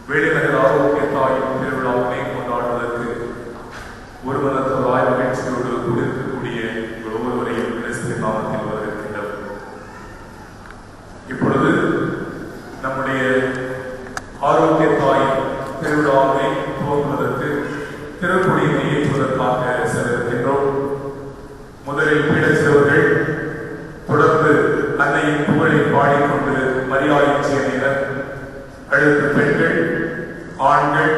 வேலைநகர் ஆரோக்கிய தாயின் திருவிழாவினை கொண்டாடுவதற்கு ஒரு மனத்தவராய் மகிழ்ச்சியோடு கூடியிருக்கக்கூடிய ஒவ்வொருவரையும் கிறிஸ்துவின் நாமத்தில் வரவேற்கின்றோம். இப்பொழுது நம்முடைய ஆரோக்கிய தாயின் திருவிழாவினை துவங்குவதற்கு திருப்பொழியினை ஏற்றுவதற்காக சென்றிருக்கின்றோம். முதலில் பீடச்சிறுவர்கள், தொடர்ந்து அன்னையின் புகழை பாடிக்கொண்டு மரியாதை செய்தனர். அடுத்த பெண்கள், ஆண்கள்,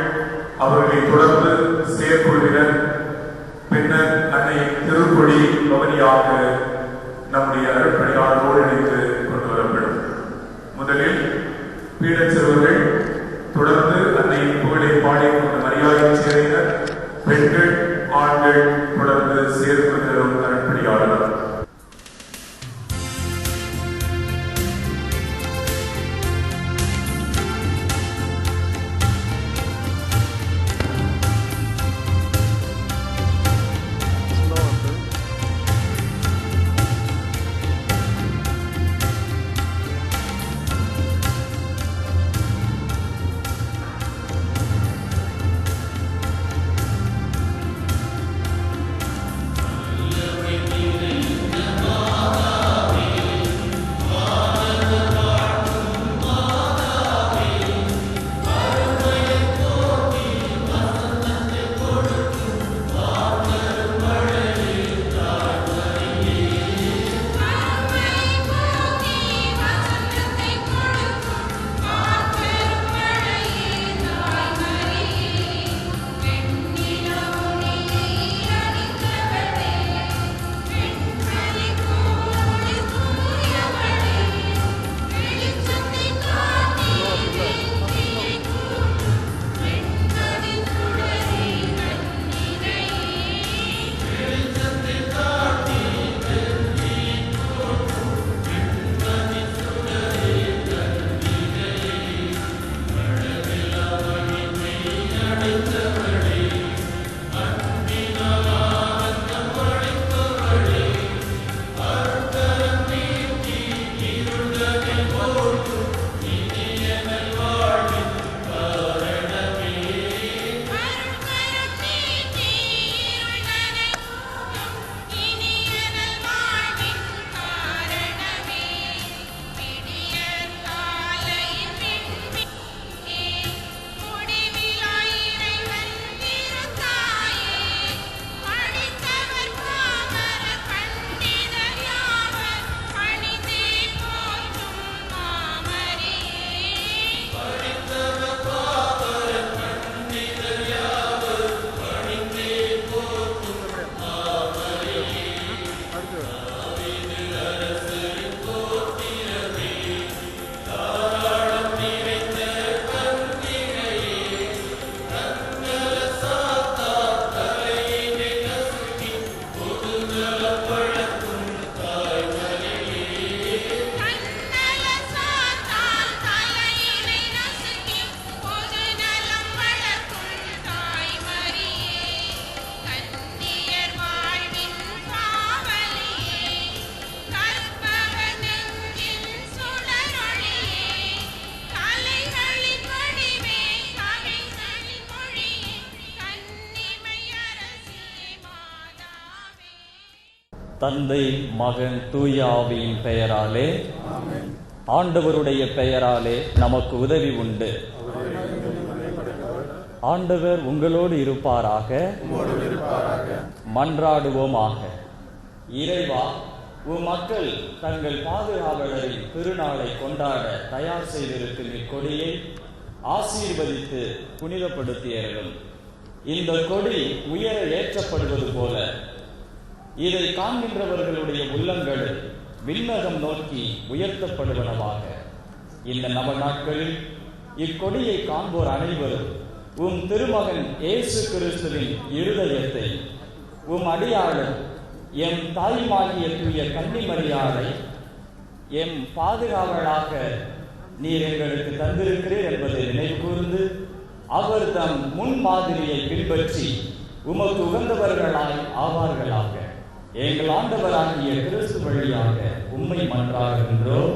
அவர்களை தொடர்ந்து செயற்குழுவினர். பின்னர் அன்னையின் திருப்பொழி பவனியாக நம்முடைய அருட்பணியாளரோடு இணைந்து கொண்டு வரப்படும். முதலில் பீடச்சிறுவர்கள், தொடர்ந்து அன்னையின் புகழை பாடிக்கொண்டு மரியாதை செய்தனர். பெண்கள், ஆண்கள், தொடர்ந்து செயற்குழுவினரும் அருட்பணியாளர். தந்தை, மகன், தூய ஆவியின் பெயராலே, ஆண்டவருடைய பெயராலே நமக்கு உதவி உண்டு. ஆண்டவர் உங்களோடு இருப்பாராக. மன்றாடுவோமாக. இறைவா, உம் மக்கள் தங்கள் பாதுகாவலரின் திருநாளை கொண்டாட தயார் செய்திருக்கும் இக்கொடியை ஆசீர்வதித்து புனிதப்படுத்தியர்களும் இந்த கொடி உயர ஏற்றப்படுவது போல இதை காண்கின்றவர்களுடைய உள்ளங்கள் விண்ணகம் நோக்கி உயர்த்தப்படுவனவாக. இந்த நவ நாட்களில் இக்கொடியை காண்போர் அனைவரும் உம் திருமகன் இயேசு கிறிஸ்துவின் இருதயத்தை, உம் அடியாளர் எம் தாயுமாகிய தூய கன்னிமரியாளை எம் பாதுகாவலாக நீர் எங்களுக்கு தந்திருக்கிறீர் என்பதை நினைவு கூர்ந்து அவர் தம் முன்மாதிரியை பின்பற்றி உமக்கு உகந்தவர்களாய் ஆவார்களாக. எங்கள் ஆண்டவராகிய கிறிஸ்து வழியாக உம்மை மன்றாடுகின்றோம்.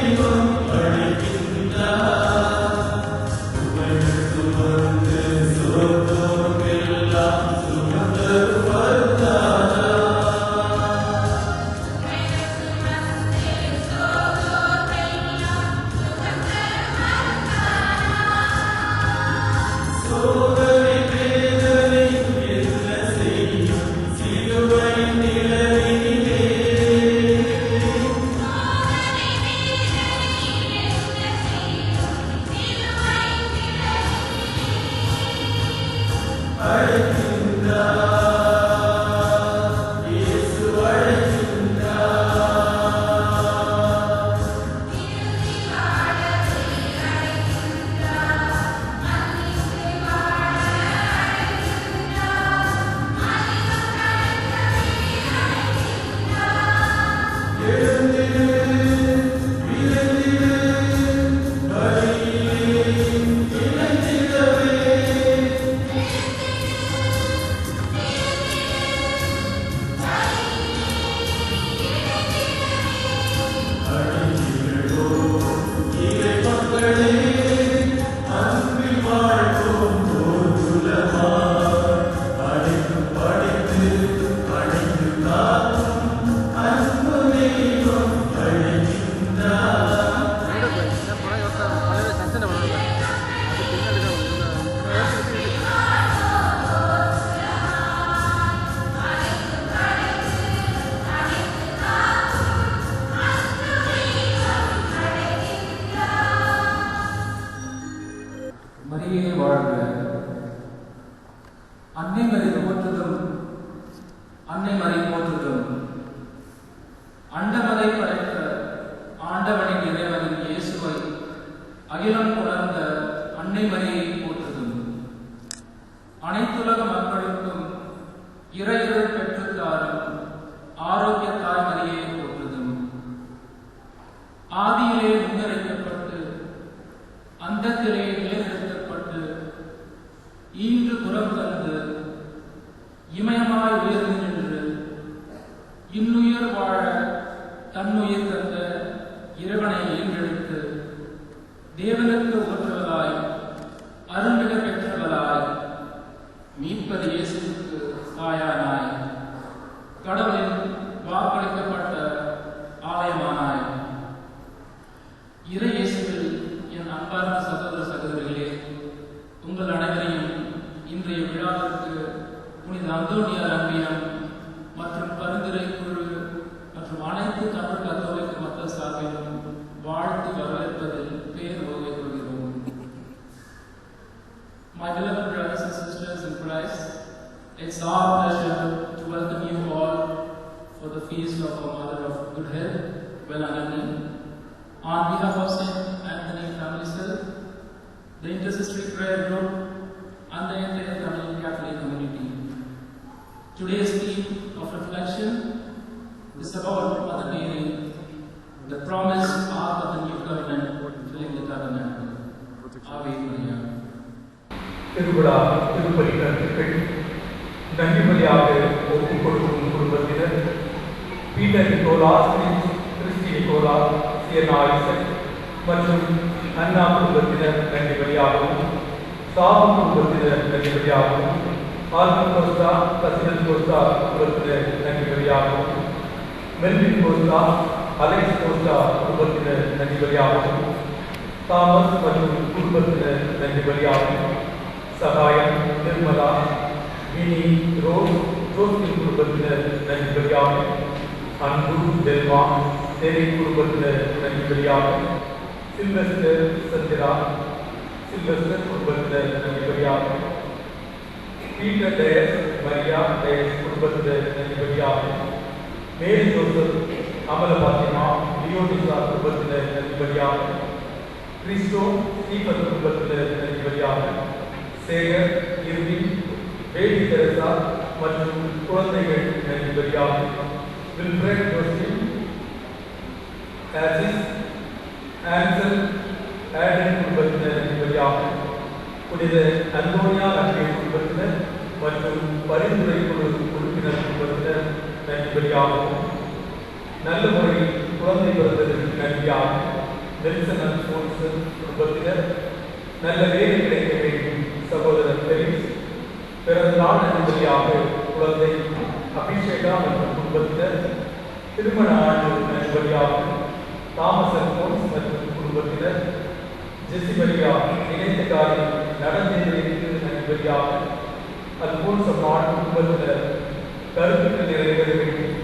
தெய்வம் அகிலம் உணர்ந்த அன்னை மரியை போற்றுதும். அனைத்துலக மக்களுக்கும் இறையருள் பெற்றுத்தாரும் ஆரோக்கிய தாய் மரியை போற்றுதும். ஆதியிலே முன்னறிக்கப்பட்டு அந்தத்திலே நிலைநிறுத்தப்பட்டு ஈண்டு புறம் தந்து இமயமாய் உயர்ந்து நின்று இன்னுயிர் வாழ தன்னுயிர் தந்த இறைவனை ஈன்றெடுத்து தேவனுக்கு உகந்தவளாய் அருள்மிக பெற்றவளாய் மீட்பது இயேசுவுக்கு தாயானாய் கடவுளின் வாக்களிக்கப்பட்ட ஆலயமானாய். இறை இயேசுவில் என் அன்பார்ந்த சகோதர சகோதரிகளே, உங்கள் அனைவரையும் இன்றைய விழாவிற்கு புனித அந்தோனியார் அன்பியம் மற்றும் பரிந்துரை குழு மற்றும் அனைத்து தமிழ் கத்தோலிக்க மக்கள் சார்பிலும் வாழ்த்து வரவேற்பதில் பேர் ஓய்வு கொள்கிறோம். My beloved brothers and sisters in Christ, it's our pleasure to welcome you all for the feast of our Mother of Good Health, Velanganni. On behalf of St. Anthony Family Cell, the Intercessory Prayer Group, and the entire Tamil Catholic community, today's theme of reflection is about Mother Mary, the promised ark of the new covenant, filling the tabernacle. Ave Maria. திருவிழா திருப்பலி கருத்துக்கள் நன்றிபலியாக ஒப்புக் கொடுக்கும் குடும்பத்தினர் Peter Nicholas, Christy Nicholas, Sienna Isaac மற்றும் Anna குடும்பத்தினர் நன்றிபலியாகவும், சாபு குடும்பத்தினர் நன்றிபலியாகவும், ஆல்பன் Costa, கசிதன் Costa குடும்பத்தினர் நன்றிபலியாகவும், மெல்வின் கோஸ்டா, அலெக்ஸ் கோஸ்டா குடும்பத்தினர் நன்றிபலியாகவும், தாமஸ் மற்றும் குடும்பத்தினர் நன்றிபலியாகவும், சகாயம், நிர்மலா, வினி, ரோஸ், ஜோஸ்பின் குடும்பத்தினர் நன்றிபலியாகவும், அன்பு, டெல்மா, தேவி குடும்பத்தினர் நன்றிபலியாகவும், சில்வஸ்டர், சந்திரா, சில்வஸ்டர் குடும்பத்தினர் நன்றிபலியாகவும், பீட்டர் டயஸ், மரியா டயஸ் குடும்பத்தினர் நன்றிபலியாகவும், மேரி ஜோசப், அமல பாத்திமா, லியோனிசா குடும்பத்தினர் நன்றிபலியாகவும், கிறிஸ்டோ, ஸ்டீபன் குடும்பத்தினர் நன்றிபலியாகவும், சேகர், இர்வின், பேபி தெரசா மற்றும் குழந்தைகள் நன்றிபலியாகவும், வில்ஃப்ரெட் ஜோஸ்டின், ஆசிஸ், ஆன்சல், ஆடன் குடும்பத்தினர் நன்றிபலியாகவும், புனித அந்தோனியா நன்றிய குடும்பத்தினர் மற்றும் பரிந்துரை குழு உறுப்பினர் குடும்பத்தினர் நன்றிபலியாகவும், நல்ல முறையில் குழந்தை பிறந்ததற்கு நன்றியாகவும், நெல்சன் அல்போன்சன் குடும்பத்தினர், நல்ல வேலை கிடைக்க வேண்டும் சகோதரர் பெலிக்ஸ், பிறந்த நாள் நன்றிபலியாக குழந்தை அபிஷேகா மற்றும் குடும்பத்தினர், திருமண ஆண்டு நன்றிபலியாகவும், தாமஸ் அல்போன்ஸ் மற்றும் குடும்பத்தினர், ஜெசிமரியா இணைந்த காரியம் நடந்தேறிக்கு நன்றிபலியாகவும், அல்போன்ஸ் அம்மாள் குடும்பத்தினர் கருத்துக்கு நிறைவேற வேண்டும்,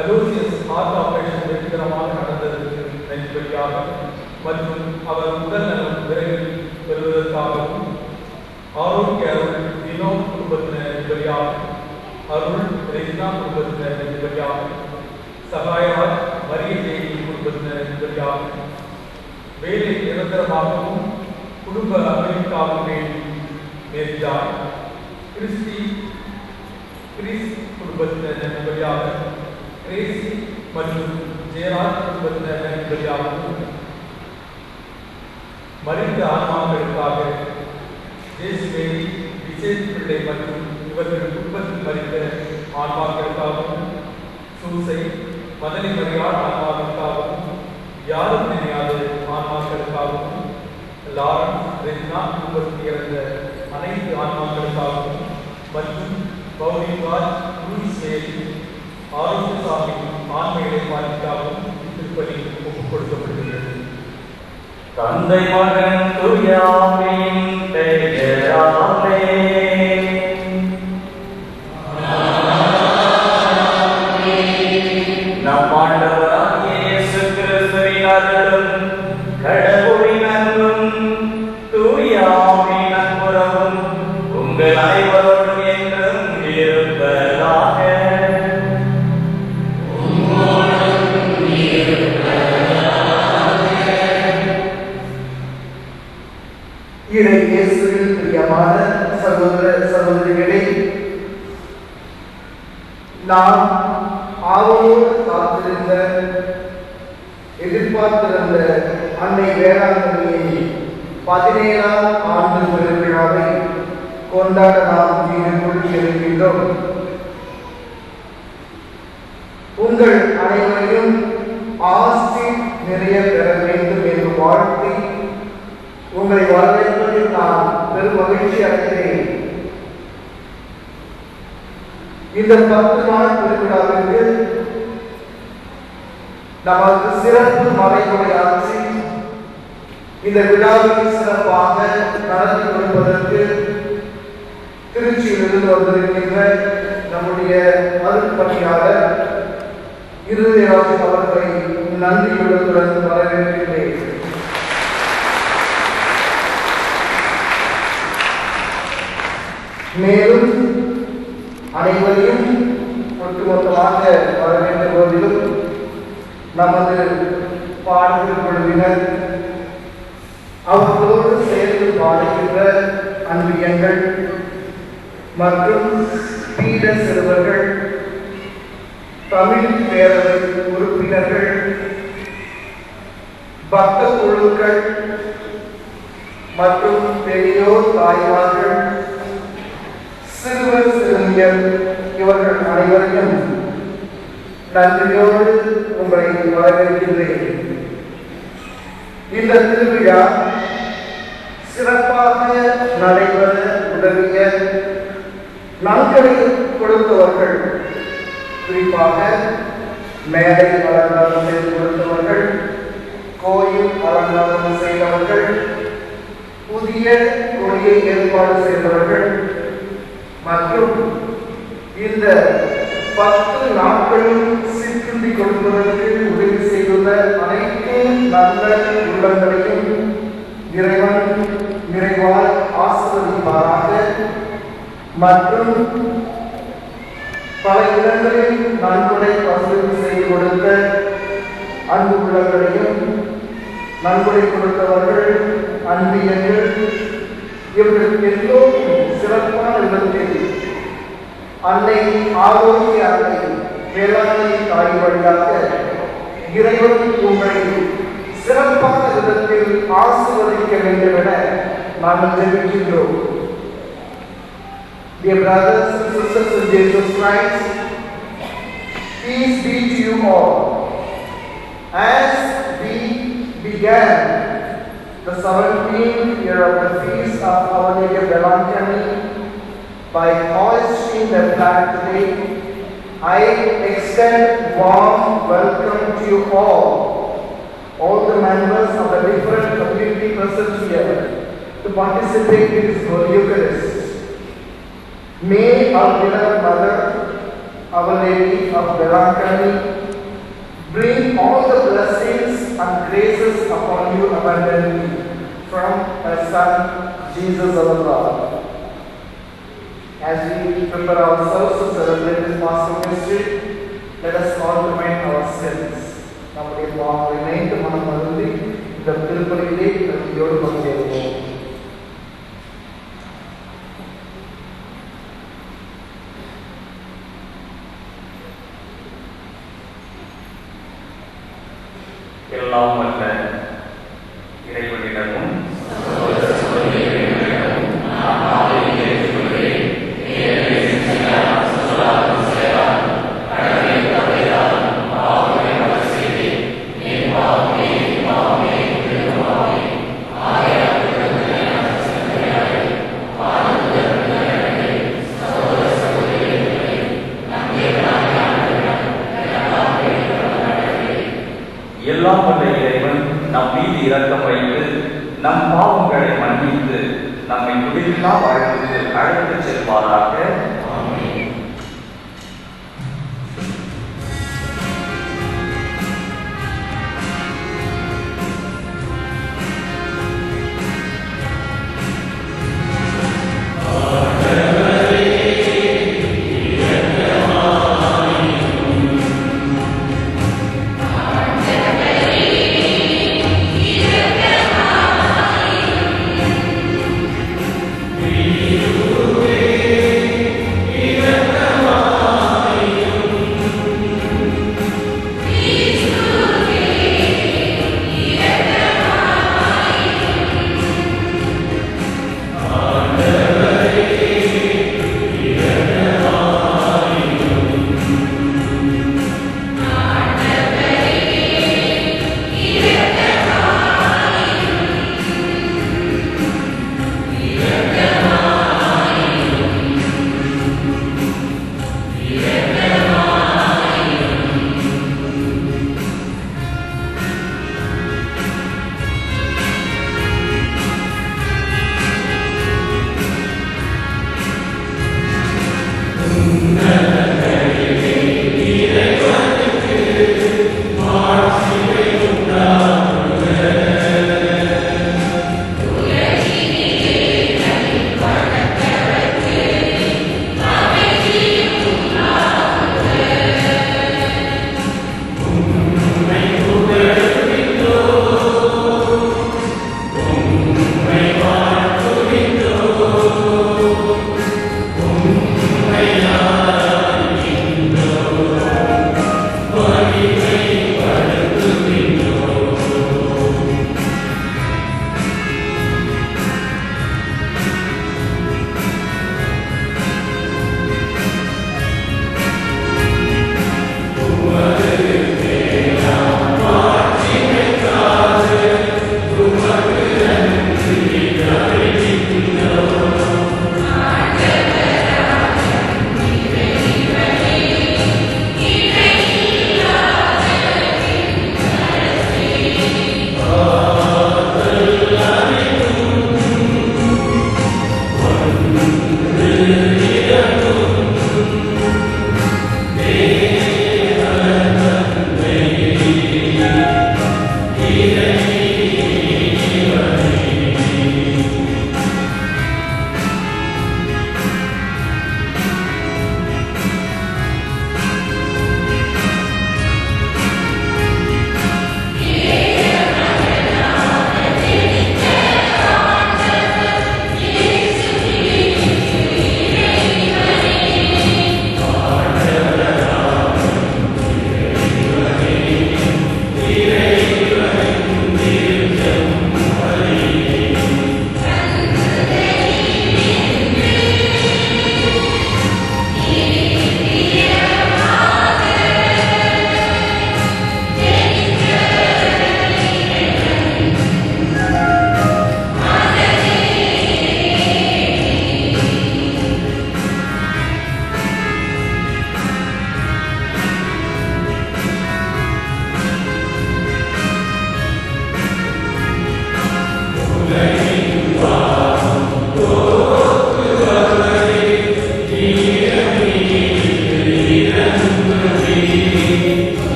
அலோசியஸ் ஹார்ட் ஆபரேஷன் வெற்றிகரமாக நடந்ததற்கு நன்றிபலியாக மற்றும் அவர் உடல் நலம் விரைவில் பெறுவதற்காகவும், ஆரோக்கிய அருள் வினோத் குடும்பத்தினர் நன்றிபலியாகவும், அருள் ரெஜினா குடும்பத்தினர் நன்றிபலியாகவும், சகாயராஜ் மரிய தேவி குடும்பத்தினர் நன்றிபலியாகவும், வேலை நிரந்தரமாகவும் குடும்ப அமைதிக்காகவும் வேண்டி நேர்ந்தார், கிறிஸ்டி கிறிஸ் குடும்பத்தினர் நன்றிபலியாக, கிரேசி மற்றும் ஜெயராஜ் குடும்பத்தினர் நன்றிபலியாகவும், மறித்த ஆன்மாக்களுக்காக ஜேசுவேரி, விசேஷ் பிள்ளை மற்றும் இவர்கள் குடும்பத்தில் மறித்த ஆன்மாக்களுக்காகவும், சூசை, மதனி மரியாள் ஆன்மாக்களுக்காகவும், யாரும் தெரியாத ஆன்மாக்களுக்காகவும், லாரன்ஸ், ரெஜினா குடும்பத்தில் இறந்த அனைத்து ஆன்மாக்களுக்காகவும் மற்றும் பௌரிவாஜ், லூயிஸ் மேரி, ஆரோக்கியசாமி ஆன்மையை பாதிக்காகவும் திருப்பலி ஒப்புக் கொடுக்கப்படுகிறது. தந்தை மகன் தூயாவின் பெயராலே நம் ஆண்டவராகிய இயேசு கிறிஸ்துவின் அருளும் கடவுளின் அன்பும் தூயாவின் நட்புறவும் உங்கள் அனைவரோடும் என்றும் இருப்பதாக. எதிர்பார்த்திருந்த அன்னை வேளாங்கண்ணியை 17ஆம் ஆண்டு பெருவிழாவை கொண்டாட நாம் வீடுக்குள் இருக்கின்றோம். உங்கள் அனைவரையும் ஆசி நிறைய பெற வேண்டும் என்று வாழ்த்தி உங்களை வரவேற்பதில் நான் பெரும் மகிழ்ச்சி அடைகிறேன். இந்த 10 நாள் திருவிழாவிற்கு நமது சிறப்பு மறைமுறை ஆட்சி இந்த விழாவை சிறப்பாக நடத்தி கொடுப்பதற்கு திருச்சியிலிருந்து வந்திருக்கின்ற நம்முடைய அருட்பணியாளர் இருதயராஜன் அவர்களை நன்றியுடன் வரவேற்கிறேன். மேலும் அனைவரையும் ஒட்டுமொத்தமாக வரவேற்ற போதிலும் நமது பாடல் குழுவினர், அவர்களோடு சேர்ந்து பாடுகின்ற அன்பியங்கள் மற்றும் பீட சிறுவர்கள், தமிழ் பேரவை உறுப்பினர்கள், பக்த குழுக்கள் மற்றும் பெரியோர் தாய்மார்கள், சிறுவர் சிறுமியர் இவர்கள் அனைவரையும் நன்றியோடு உங்களை வரவேற்கின்றேன். இந்த திருவிழா சிறப்பாக நடைபெற உதவிய நன்கொடை கொடுத்தவர்கள், குறிப்பாக மேடை அலங்காரம் செய்து கொடுத்தவர்கள், கோயில் அலங்காரம் செய்தவர்கள், புதிய கொடியை ஏற்பாடு செய்தவர்கள் மற்றும் இந்த 10 நாட்களும் சிற்றுண்டி கொடுப்பதற்கு உதவி செய்துள்ள அனைத்து நல்ல உள்ளங்களையும் இறைவன் நிறைவால் ஆசீர்வதிப்பாராக. மற்றும் பல இடங்களில் நன்கொடை வசூல் செய்து கொடுத்த அன்பு உள்ளங்களையும், நன்கொடை கொடுத்தவர்கள், அன்பியர்கள், இவர்கள் எல்லோரும் சிறப்பான விதத்தில் அன்னை ஆரோக்கிய அன்னை வேளாங்கண்ணி தாய் வழியாக இறைவன் உங்களை சிறப்பான விதத்தில் ஆசீர்வதிக்க வேண்டும் என நாங்கள் ஜெபிக்கின்றோம். Dear brothers and sisters in Jesus Christ, peace be to you all. As we began the 17th year of the feast of Our Lady of Velankanni by hoisting the flag today, I extend warm welcome to you all the members of the different community present here to participate in this Holy Eucharist. May our beloved Mother, Our Lady of Velankanni, bring all the blessings and graces upon you abundantly from her Son, Jesus our Lord. As we prepare ourselves to celebrate this Paschal mystery, let us all remind our sins. நம்முடைய பாவங்களை நினைத்து மனம் வருந்தி இந்த திருப்பலியிலே நன்றியோடு பங்கேற்போம். எல்லாம் வல்ல இறைவனிடமும் எல்லாம் வல்ல இறைவன் நம் மீது இரக்கம் வைத்து நம் பாவங்களை மன்னித்து நம்மை முடிவில்லா வாழ்வுக்கு அழைத்து செல்வாராக. We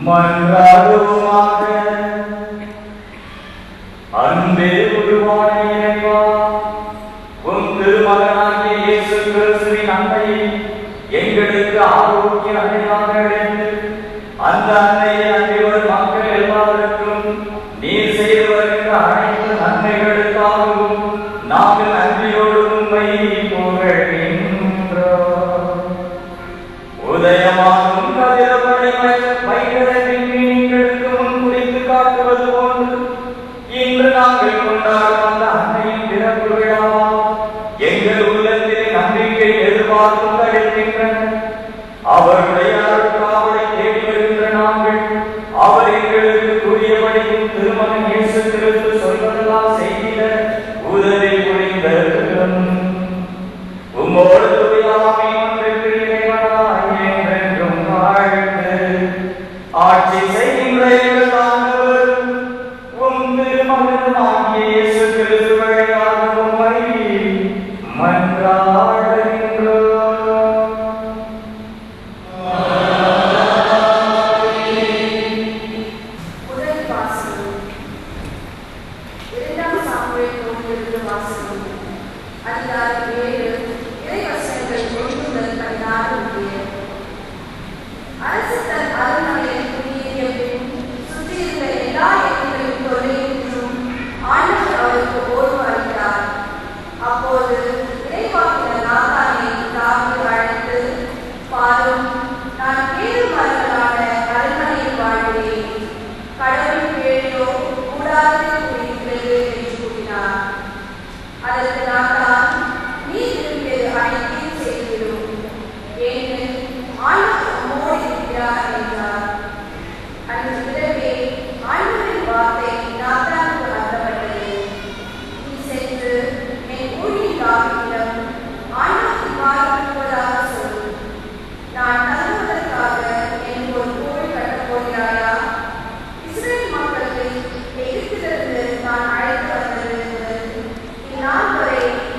மன்றாடுவோமாக. அன்பே உருவான இறைவா, உம் திருமகனாகிய இயேசு கிறிஸ்துவின் அன்னையை எங்களுக்கு ஆரோக்கிய அன்னையாக அடைந்து அந்த அன்னையை அன்றைவர் மக்கள் எல்லாருக்கும் நீர் செய்து வருகின்ற அனைத்து நன்மைகளுக்காகவும் நாங்கள் நன்றியோடு உம்மை புகழ்கின்றோம். உதயமாகும் கதிரவனை வைகரத்தின் மீன்களுக்கு முன் குறித்து காட்டுவது போன்று இன்று நாங்கள் கொண்டாடும் அந்த அன்னையின் பிறப்பு விழாவா எங்கள் உள்ளத்திலே நம்பிக்கை எதிர்பார்த்து அடைக்கின்றன. அவருடைய அருட்காவலை தேடி வருகின்ற நாங்கள் அவர் எங்களுக்கு கூறியபடியும் திருமகன் இயேசு கிறிஸ்து சொல்வதெல்லாம் செய்திட உதவி புரிந்தருளும். உம்மோடு துதியாமே ஒன்றுக்கு இறைவனாய் என்றென்றும் வாழ்ந்து ஆட்சி செய்கின்ற எங்கள் ஆண்டவர் உம் திருமகனாகிய இயேசு கிறிஸ்து வழியாக உம்மை மன்றாடுகின்றோம். நான்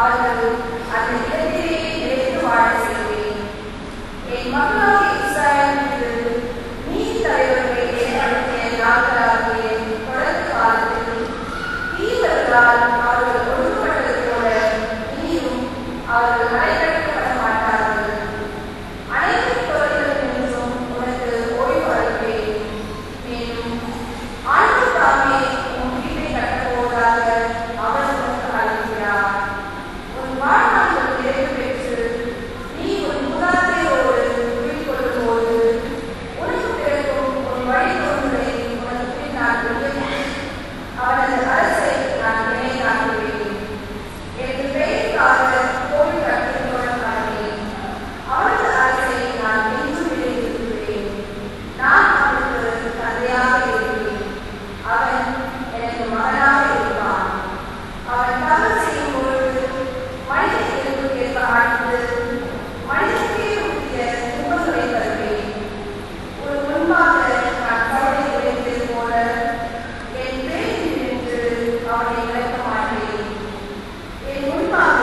அவர்கள் அந்த இடத்திலே நிலைத்து வாழ செய்வேன். என் மக்களாகிய இஸ்ராயேல் மீது நீதி தலைவர்களை ஏற்படுத்திய நாட்களாகிய தொடக்க காலத்தில் தீவிரர்களால் அவர்கள் ஒடுக்கப்பட்டது போல இனியும் அவர்கள் அடைக்கடிக்கப்பட மாட்டார்கள். அனைத்து தொழில்களிலும் உனக்கு ஓய்வு அளிப்பேன். மேலும் ஆண்டவர் தாமே உன் வீட்டை கட்டப்போவதாக அவர் உனக்கு அளிக்கிறார். உன் வாழ்நாள்கள் நிறைவு பெற்று நீ உன் மூதாதையரோடு குடிக்கொள்ளும்போது உனக்கு பிறக்கும் உன் வழித்தோன்றலை உனக்கு பின் நான் உயர்த்தி அவனது அரசை நான் நினைத்தாக்குவேன். எனக்கு பெயருக்காக கோவில் கட்டித் தொடங்காதேன். அவனது அரசை நான் என்றும் நிலைத்திருக்கிறேன். நான் அவனுக்கு தந்தையாக இருப்பேன். அவன் எனக்கு மகனாக இருப்பான். அவன் தவறு செய்யும் பொழுது மனித இயல்புக்கேற்ப ஆழ்ந்து மனிதனுக்கே உரிய துன்பங்களை தருவேன். ஒரு முன்பாக நான் கவலை உடைத்தது போல என் பேரில் நின்று அவனை விளக்க மாட்டேன். என் முன்பாக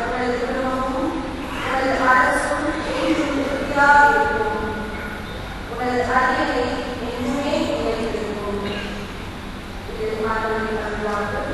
உனது குடும்பமும் உனது அரசும் என்றும் உறுதியாக இருக்கும். உனது அரியணை என்றுமே நிலைத்திருக்கும். இது ஆண்டவரின் அருள்வாக்கு.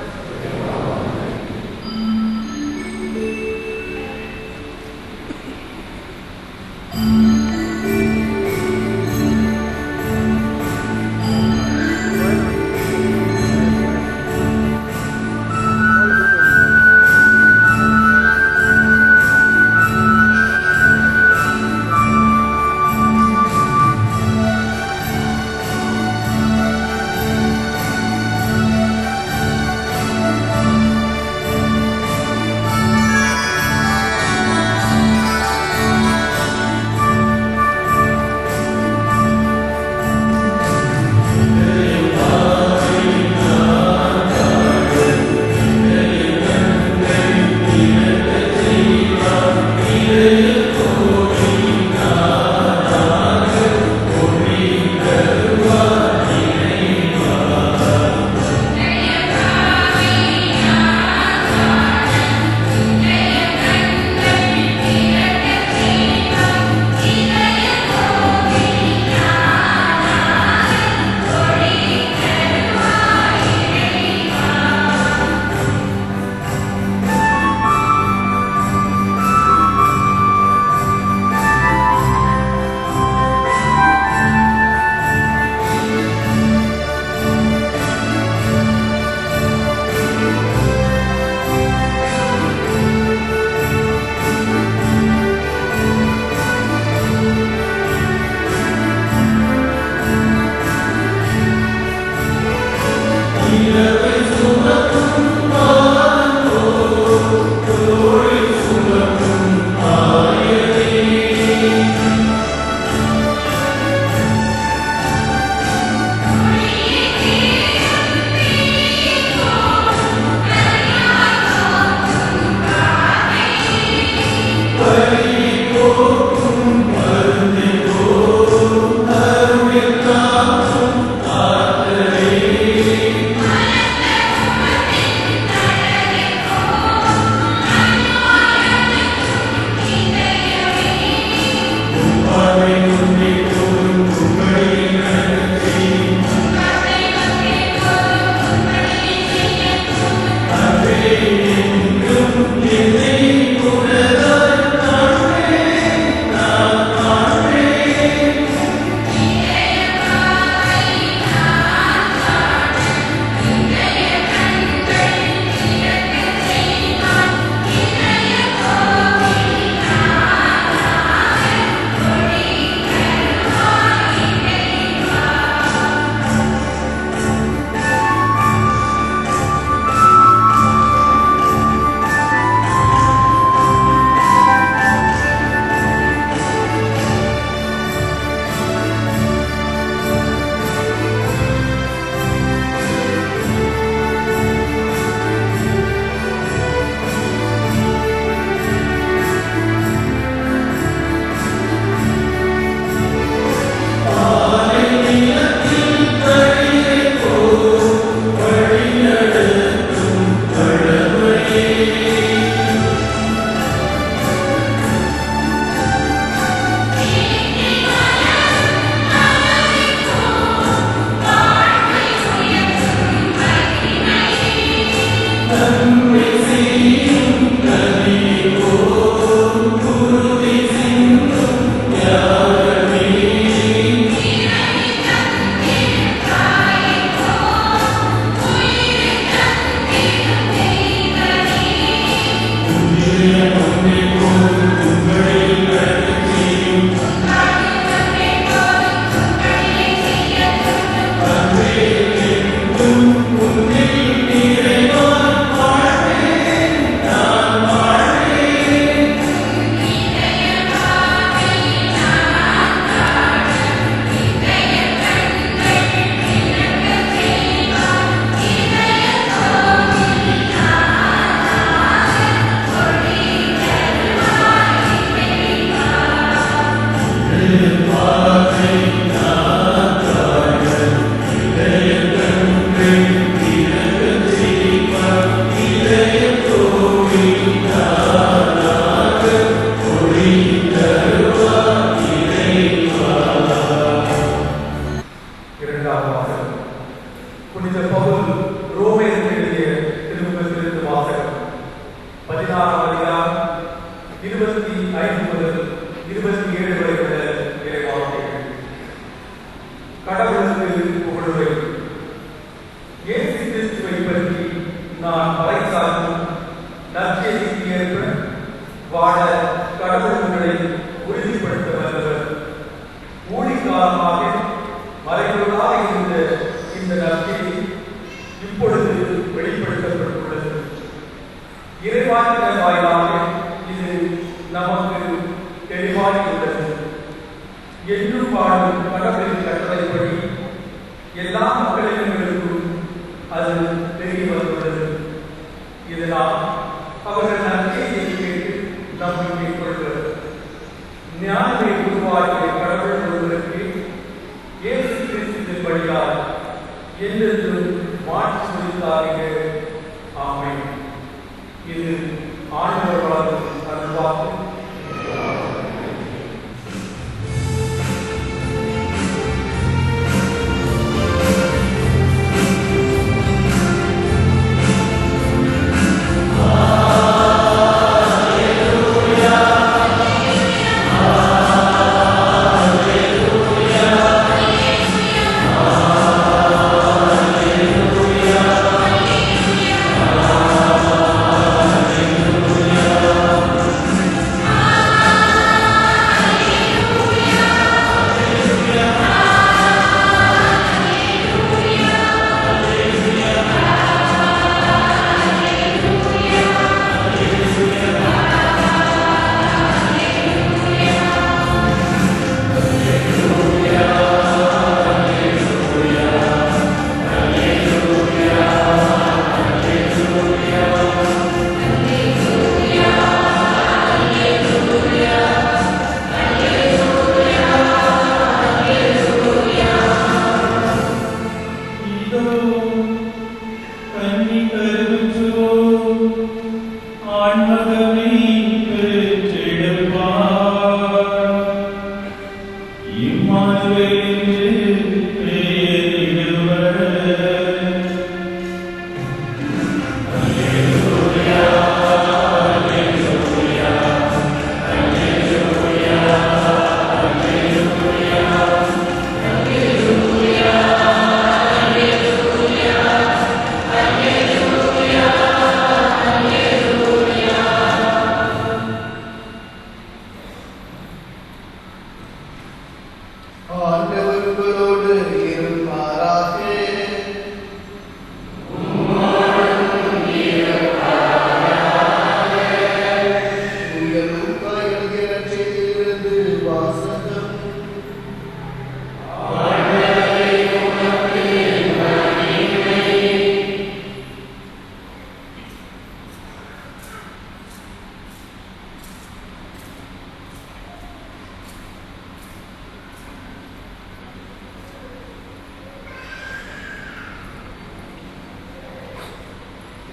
நான் பறைசாற்றும் நற்செய்திக்கு ஏற்ப வாழ கடவுள் உங்களை உறுதிப்படுத்த வந்தவர். ஊழிக்காலமாக மறைபொருளாக இருந்த இந்த நற்செய்தி இப்பொழுது வெளிப்படுத்தப்பட்டுள்ளது. இறைவாக்கினர் வாயிலாக இது நமக்கு தெளிவாகியுள்ளது. என்றும் வாழும் கடவுளின் கட்டளைப்படி எல்லா மக்களினங்களுக்கும் அது தெரிய வந்துள்ளது. இதனால் அவர்கள் நற்செய்தியை கேட்டு நம்பிக்கை கொள்வர். ஞானத்தை உருவாக்கிய கடவுள் ஒருவருக்கு இயேசு கிறிஸ்துவின் வழியால் என்றென்றும் மாற்றி முடித்தார்கள். ஆமென். இது ஆண்டவர் வழங்கும் அருள்வாக்கு.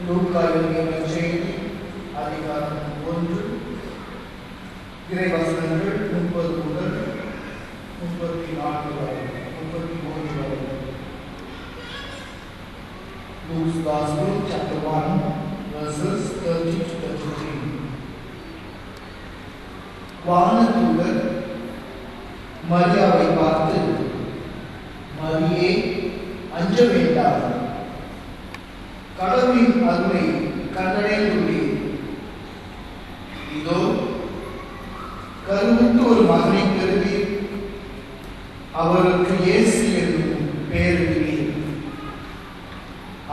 லூக்கா எழுதிய நற்செய்தி அதிகாரம் 1 இறைவசனங்கள் 30 முதல் 34 வரை 31 வரை. Luke's Gospel, chapter 1, verses 30 to 33. வானதூதர் மரியாவை பார்த்து, மரியே, அஞ்ச வேண்டாம், கடவுளின் அருளை கண்டடைந்துள்ளீர். இதோ கருவுற்று ஒரு மகனை பெறுவீர், அவருக்கு இயேசு என்னும் பெயரிடுவீர்.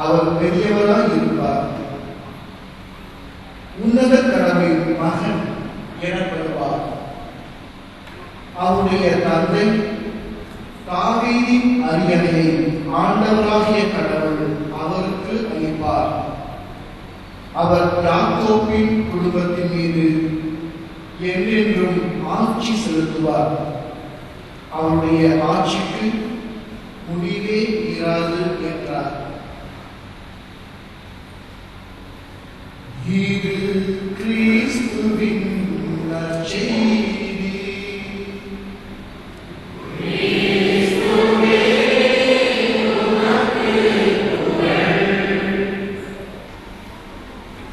அவர் பெரியவராய் இருப்பார், உன்னத கடவுளின் மகன் எனப்படுவார். அவருடைய தந்தை தாவீதின் அரியணையை ஆண்டவராகிய கடவுள் அவருக்கு அளிப்பார். அவர் யாக்கோபின் குடும்பத்தின் மீது என்றென்றும் ஆட்சி செலுத்துவார். அவருடைய ஆட்சிக்கு முடிவே இராது என்றார். இது கிறிஸ்துவின் நற்செய்தி.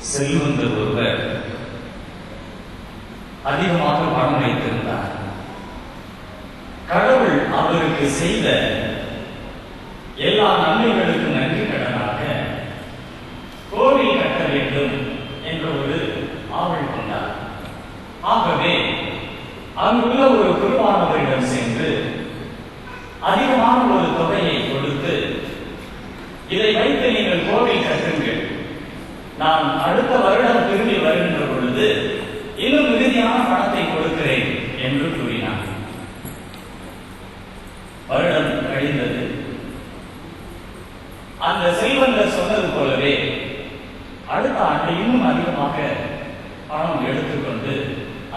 செல்வந்தர் ஒருவர் அதிகமாக பணம் வைத்திருந்தார். கடவுள் அவருக்கு செய்த எல்லா நன்மைகளுக்கும் நன்றி கடனாக கோடி அங்குள்ள ஒரு குருவானவரிடம் சென்று அதிகமான ஒரு தொகையை கொடுத்து, இதை வைத்து நீங்கள் கோவில் கட்டுங்கள், நான் அடுத்த வருடம் திரும்பி வருகின்ற பொழுது இன்னும் மிகுதியான பணத்தை கொடுக்கிறேன் என்று கூறினார். வருடம் கழிந்தது. அந்த செல்வந்தர் சொன்னது போலவே அடுத்த ஆண்டு இன்னும் அதிகமாக பணம் எடுத்துக்கொண்டு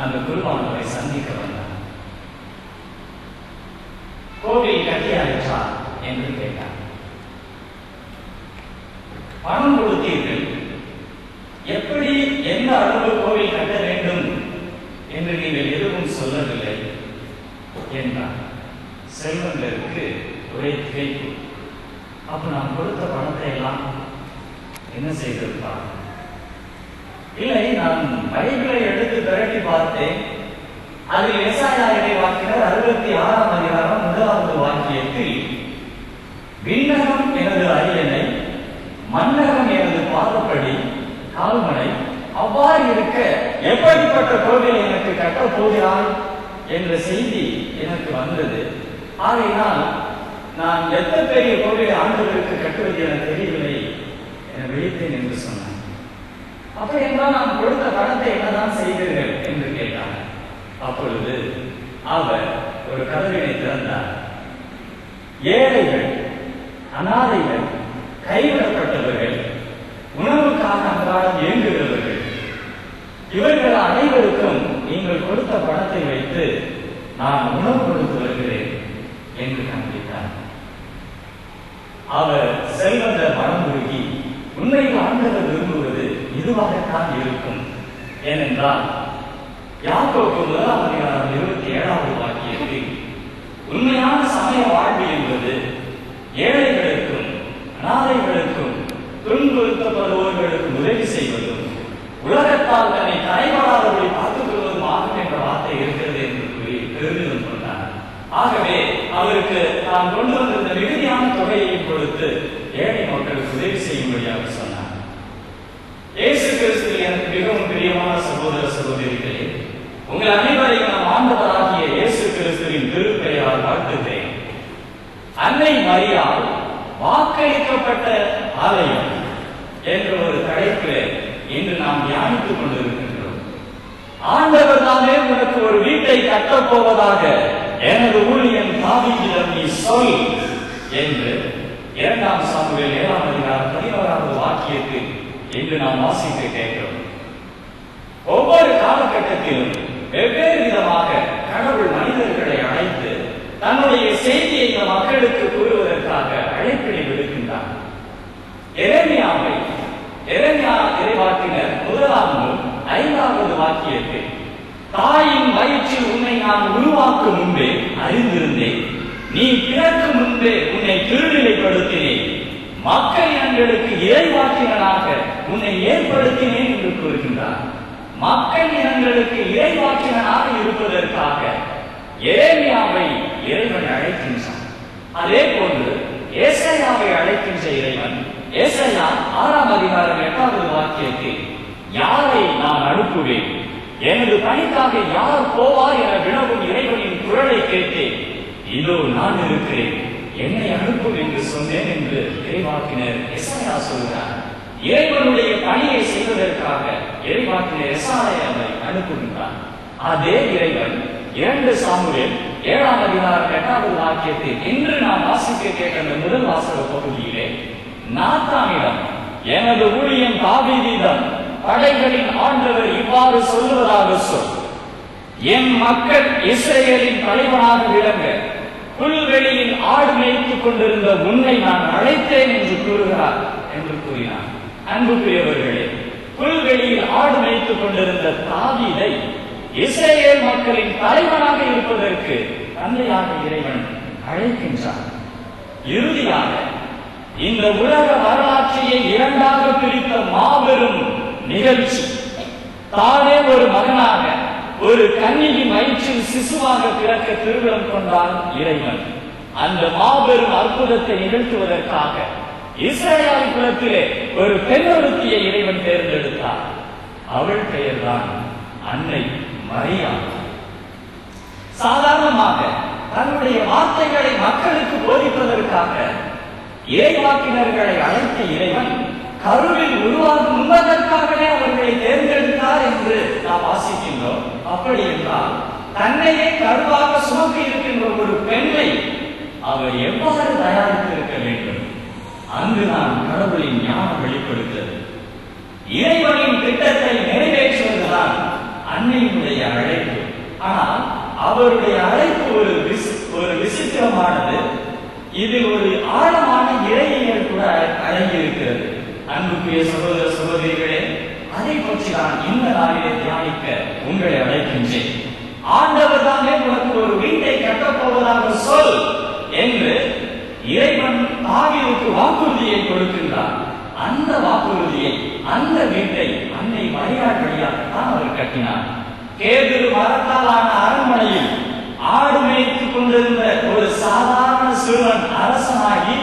அந்த குருவானவரை சந்திக்க வந்தார். கோவில் கட்டியாயிற்றா என்று கேட்டார். பணம் கொடுத்தீர்கள், எப்படி எந்த அளவு கோவில் கட்ட வேண்டும் என்று நீங்கள் எதுவும் சொல்லவில்லை என்றார். செல்வந்தருக்கு ஒரே திகைப்பு. அப்ப நான் கொடுத்த பணத்தை எல்லாம் என்ன செய்திருப்பார்? இல்லை, நான் பைபிளை எடுத்து திரட்டி பார்த்தேன். அதில் எசாயா இறைவாக்கினர் 66ஆம் அதிகாரம் 1வது வாக்கியத்தில், விண்ணகம் எனது அரியணை, மன்னகம் எனது பாதப்படி, கால்மனை, அவ்வாறு இருக்க எப்படிப்பட்ட கோவில் எனக்கு கட்டப் போகிறான் என்ற செய்தி எனக்கு வந்தது. ஆகையினால் நான் எத்தனை பெரிய கோவிலை ஆண்டவருக்கு கட்டுவது என தெரியவில்லை என விழித்தேன் என்று சொன்னார். அப்படி என்றால் நான் கொடுத்த பணத்தை என்னதான் செய்தீர்கள் என்று கேட்டார். அப்பொழுது அவர் ஒரு கதவினை திறந்தார். ஏழைகள், அனாதைகள், கைவிடப்பட்டவர்கள், உணவுக்காக அன்றாடம் இயங்குகிறவர்கள், இவர்கள் அனைவருக்கும் நீங்கள் கொடுத்த பணத்தை வைத்து நான் உணவு கொடுத்து வருகிறேன் என்று காண்பித்தார். அவர் செல்வந்தர் மனமுருகி, உண்மையில் ஆண்டவர் விரும்புவது இதுவாகத்தான் இருக்கும். ஏனென்றால் யாக்கோபு 1ஆம் அதிகாரம் 27வது வாக்கியத்தில், உண்மையான சமய வாழ்வு என்பது ஏழைகளுக்கும் அனாதைகளுக்கும் துன்புறுத்தப்படுபவர்களுக்கும் உதவி செய்வதும் உலகத்தால் தன்னை தடைபடாதபடி பார்த்துக் கொள்வதும் ஆகும் என்ற வார்த்தை இருக்கிறது என்று கூறி பெருமிதம் கொண்டார். ஆகவே அவருக்கு தான் கொண்டு வந்திருந்த மிகுதியான தொகையை கொடுத்து ஏழை மக்களுக்கு உதவி செய்யும்படியாக சொன்னார். இயேசு கிறிஸ்துவில் எனக்கு மிகவும் பிரியமான சகோதர சகோதரிகளே, உங்கள் அனைவரையும் நம் ஆண்டவராகிய இயேசு கிறிஸ்துவின் திருப்பெயரால் வாழ்த்துகிறேன். அன்னை மரியாள் வாக்களிக்கப்பட்ட ஆலயம் என்ற ஒரு தலைப்பில் இன்று நாம் தியானித்துக் கொண்டிருக்கின்றோம். ஆண்டவர் தானே உனக்கு ஒரு வீட்டை கட்டப் போவதாக எனது ஊழியன் தாவீதிடம் நீ சொல் என்று 2 சாமுவேல் 7ஆம் அதிகாரம் 11வது வாக்கியத்தில் இன்று நாம் வாசித்து கேட்கிறோம். ஒவ்வொரு காலகட்டத்திலும் வெவ்வேறு விதமாக கடவுள் மனிதர்களை அழைத்து தன்னுடைய செய்தியை இந்த மக்களுக்கு கூறுவதற்காக அழைப்பினை விடுக்கின்றார். எரேமியா இறைவாக்கினர் 1ஆம் நூல் 5வது வாக்கியத்தில், தாயின் வயிற்றில் உன்னை நான் உருவாக்கும் முன்பே அறிந்திருந்தேன், நீ பிறக்கும் முன்பே உன்னை திருநிலைப்படுத்தினேன், மக்கள் இனங்களுக்கு இறைவாக்கினராக உன்னை ஏற்படுத்தினேன் என்று கூறுகின்றார். மக்கள் இனங்களுக்கு இறைவாக்கினராக இருப்பதற்காக எரேமியாவை இறைவன் அழைக்கின்றான். அதே போன்று ஏசாயாவை அழைக்கின்ற இறைவன் ஏசாயா 6ஆம் அதிகாரம் 8வது வாக்கியத்தில், யாரை நான் அனுப்புவேன், எனது பணிக்காக யார் போவார் என வினவும் இறைவனின் குரலை கேட்டேன், இதோ நான் இருக்கிறேன், என்னை அனுப்பும் என்று சொன்னேன் என்று இறைவாக்கினர் எசாயா சொல்கிறார். இறைவனுடைய பணியை செய்வதற்காக இறைவாக்கினர் எசாயாவை அனுப்புகின்றார். அதே இறைவன் 2 சாமுவேல் 7ஆம் அதிகாரம் 8வது வாக்கியத்தில் இன்று நாம் வாசிக்க கேட்ட அந்த முதல் வாசக பகுதியிலே, நாத்தானிடம், எனது ஊழியன் தாவீதிடம் படைகளின் ஆண்டவர் இவ்வாறு சொல்லுவதாக சொல், என் மக்கள் இஸ்ரவேலின் தலைவனாக விளங்க புல்வெளியில் ஆடு மேய்த்துக் கொண்டிருந்த உன்னை நான் அழைத்தேன் என்று கூறுகிறார் என்று கூறினார். அன்புக்குரியவர்களே, புல்வெளியில் ஆடு மேய்த்துக் கொண்டிருந்த தாவீதை இஸ்ரவேல் மக்களின் தலைவனாக இருப்பதற்கு தந்தையாக இறைவன் அழைக்கின்றார். இறுதியாக இந்த உலக வரலாற்றையை 2ஆக பிரித்த மாபெரும் நிகழ்ச்சி, தானே ஒரு மகனாக ஒரு கன்னியின் வயிற்றில் சிசுவாக பிறக்க திருவிழம் கொண்டான் இறைவன். அந்த மாபெரும் அற்புதத்தை நிகழ்த்துவதற்காக இஸ்ரவேல் குலத்திலே ஒரு பெண்ணொருத்தியை இறைவன் தேர்ந்தெடுத்தார். அவள் பெயர்தான் அன்னை மரியாள். சாதாரணமாக தன்னுடைய வார்த்தைகளை மக்களுக்கு போதிப்பதற்காக இறைவாக்கினர்களை அழைத்த இறைவன் கருவில் உருவாகும் முன்பதற்காகவே அவர்களை தேர்ந்தெடுத்தார் என்று நாம் வாசிக்கின்றோம். அப்படி என்றால் தன்னையே கருவாக சுமக்க இருக்கின்ற ஒரு பெண்ணை அவர் எவ்வாறு தயாரித்திருக்க வேண்டும்? அங்குதான் கடவுளின் ஞானம் வெளிப்படுத்தது. இறைவனின் திட்டத்தை நிறைவேற்றுவதுதான் அன்னையினுடைய அழைப்பு. ஆனால் அவருடைய அழைப்பு ஒரு விசித்திரமானது. இதில் ஒரு ஆழமான இறையியல் கூட அடங்கி இருக்கிறது. அன்புக்குரிய சகோதர சகோதரிகளே, அதை பற்றி நான் இந்த நாளிலே தியானிக்க உங்களை அழைக்கின்றேன். ஆண்டவர் தானே உனக்கு ஒரு வீட்டை கட்டப்போவதாக சொல் என்று இறைவன் தாவீதுக்கு வாக்குறுதியை கொடுக்கின்றார். அந்த வாக்குறுதியை, அந்த வீட்டை அன்னை மரியாள் வழியாகத்தான் அவர் கட்டினார். கேதுரு மரத்தாலான அரண்மனையில் ஆடு மேய்த்துக் கொண்டிருந்த ஒரு சாதாரண சிறுவன் அரசனாகி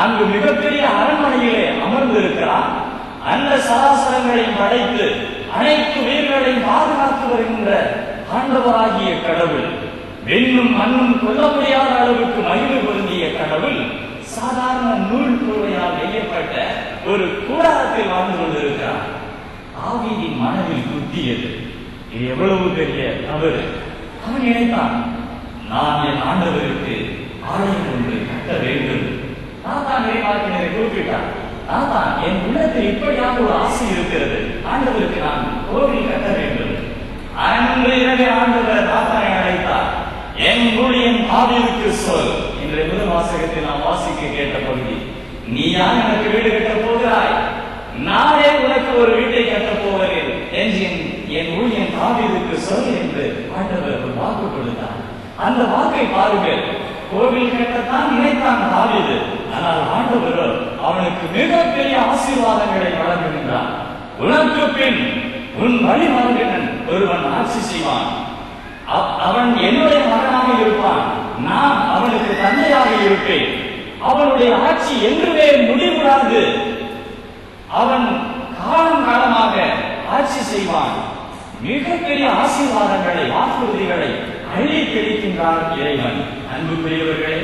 அங்கு மிகப்பெரிய அரண்மனையிலே அமர்ந்திருக்கிறார். அந்த சராசரங்களையும் படைத்து அனைத்து உயிர்களையும் பாதுகாத்து வருகின்ற ஆண்டவராகிய கடவுள், வெண்ணும் மண்ணும் கொல்ல முடியாத அளவுக்கு மகிழ்வு பொருந்திய கடவுள் சாதாரண நூல் கூரையால் நெய்யப்பட்ட ஒரு கூடாரத்தில் வாழ்ந்து கொண்டிருக்கிறார். தாவீதின் மனதில் குத்தியது, இது எவ்வளவு பெரிய தவறு. அவன் நினைத்தான், நான் என் ஆண்டவருக்கு ஆலயம் ஒன்று கட்ட வேண்டும். நான் தான் இறைவாக்கினரை குறிப்பிட்டான். நான் தான் என் உள்ளத்தில் இப்படியாக ஒரு ஆசை இருக்கிறது, ஆண்டவருக்கு நான் கோவில் கட்ட வேண்டும். அன்று இரவே ஆண்டவர் நாத்தானை அழைத்தார். என் ஊழியன் தாவீதுக்கு சொல். இன்றைய முதல் வாசகத்தில் நாம் வாசிக்க கேட்ட பகுதி, நீ யார் எனக்கு வீடு கட்டப் போகிறாய்? நானே உனக்கு ஒரு வீட்டை கட்டப் போகிறேன் என்று என் ஊழியன் தாவீதுக்கு சொல் என்று ஆண்டவர் ஒரு வாக்கு கொடுத்தார். அந்த வாக்கை பாருங்கள். கோவில் கட்டத்தான் நினைத்தான் தாவீது. ஆனால் ஆண்டவரோ அவனுக்கு மிகப்பெரிய ஆசீர்வாதங்களை வழங்குகின்றார். உனக்கு பின் உன் வழிமரபினன் ஒருவன் ஆட்சி செய்வான். அவன் என்னுடைய மகனாக இருப்பான். நான் அவனுக்கு தந்தையாக இருப்பேன். அவனுடைய ஆட்சி என்றுமே முடிவுறாது. அவன் காலம் காலமாக ஆட்சி செய்வான். மிகப்பெரிய ஆசீர்வாதங்களை, வாக்குறுதிகளை அள்ளி தெளிக்கின்றார் இறைவன். அன்புக்குரியவர்களே,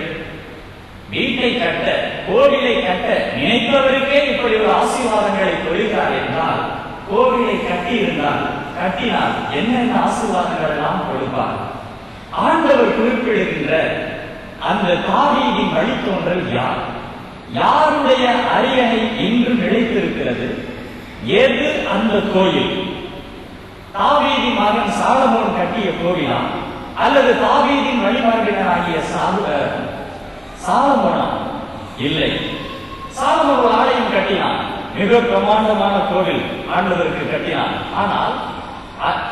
வீட்டை கட்ட, கோவிலை கட்ட நினைப்பவருக்கே இப்படி ஒரு ஆசீர்வாதங்களை பொழிகிறார் என்றால், கோவிலை கட்டினால் என்னென்ன ஆசீர்வாதங்கள் எல்லாம் கொடுப்பார்? ஆண்டவர் குறிப்பிடுகின்ற அந்த தாவீதின் வழித்தோன்றல் யார்? யாருடைய அரியணை இன்று நிலைத்திருக்கிறது? எது அந்த கோயில்? தாவீதின் மகன் சாலமோன் கட்டிய கோவிலா, அல்லது தாவீதின் வழிமரபினராகிய சாலமோனா? இல்லை. சாலமோன் ஒரு ஆலயம் கட்டினான், மிக பிரமாண்டமான கோவில் ஆண்டவருக்கு கட்டினான். ஆனால்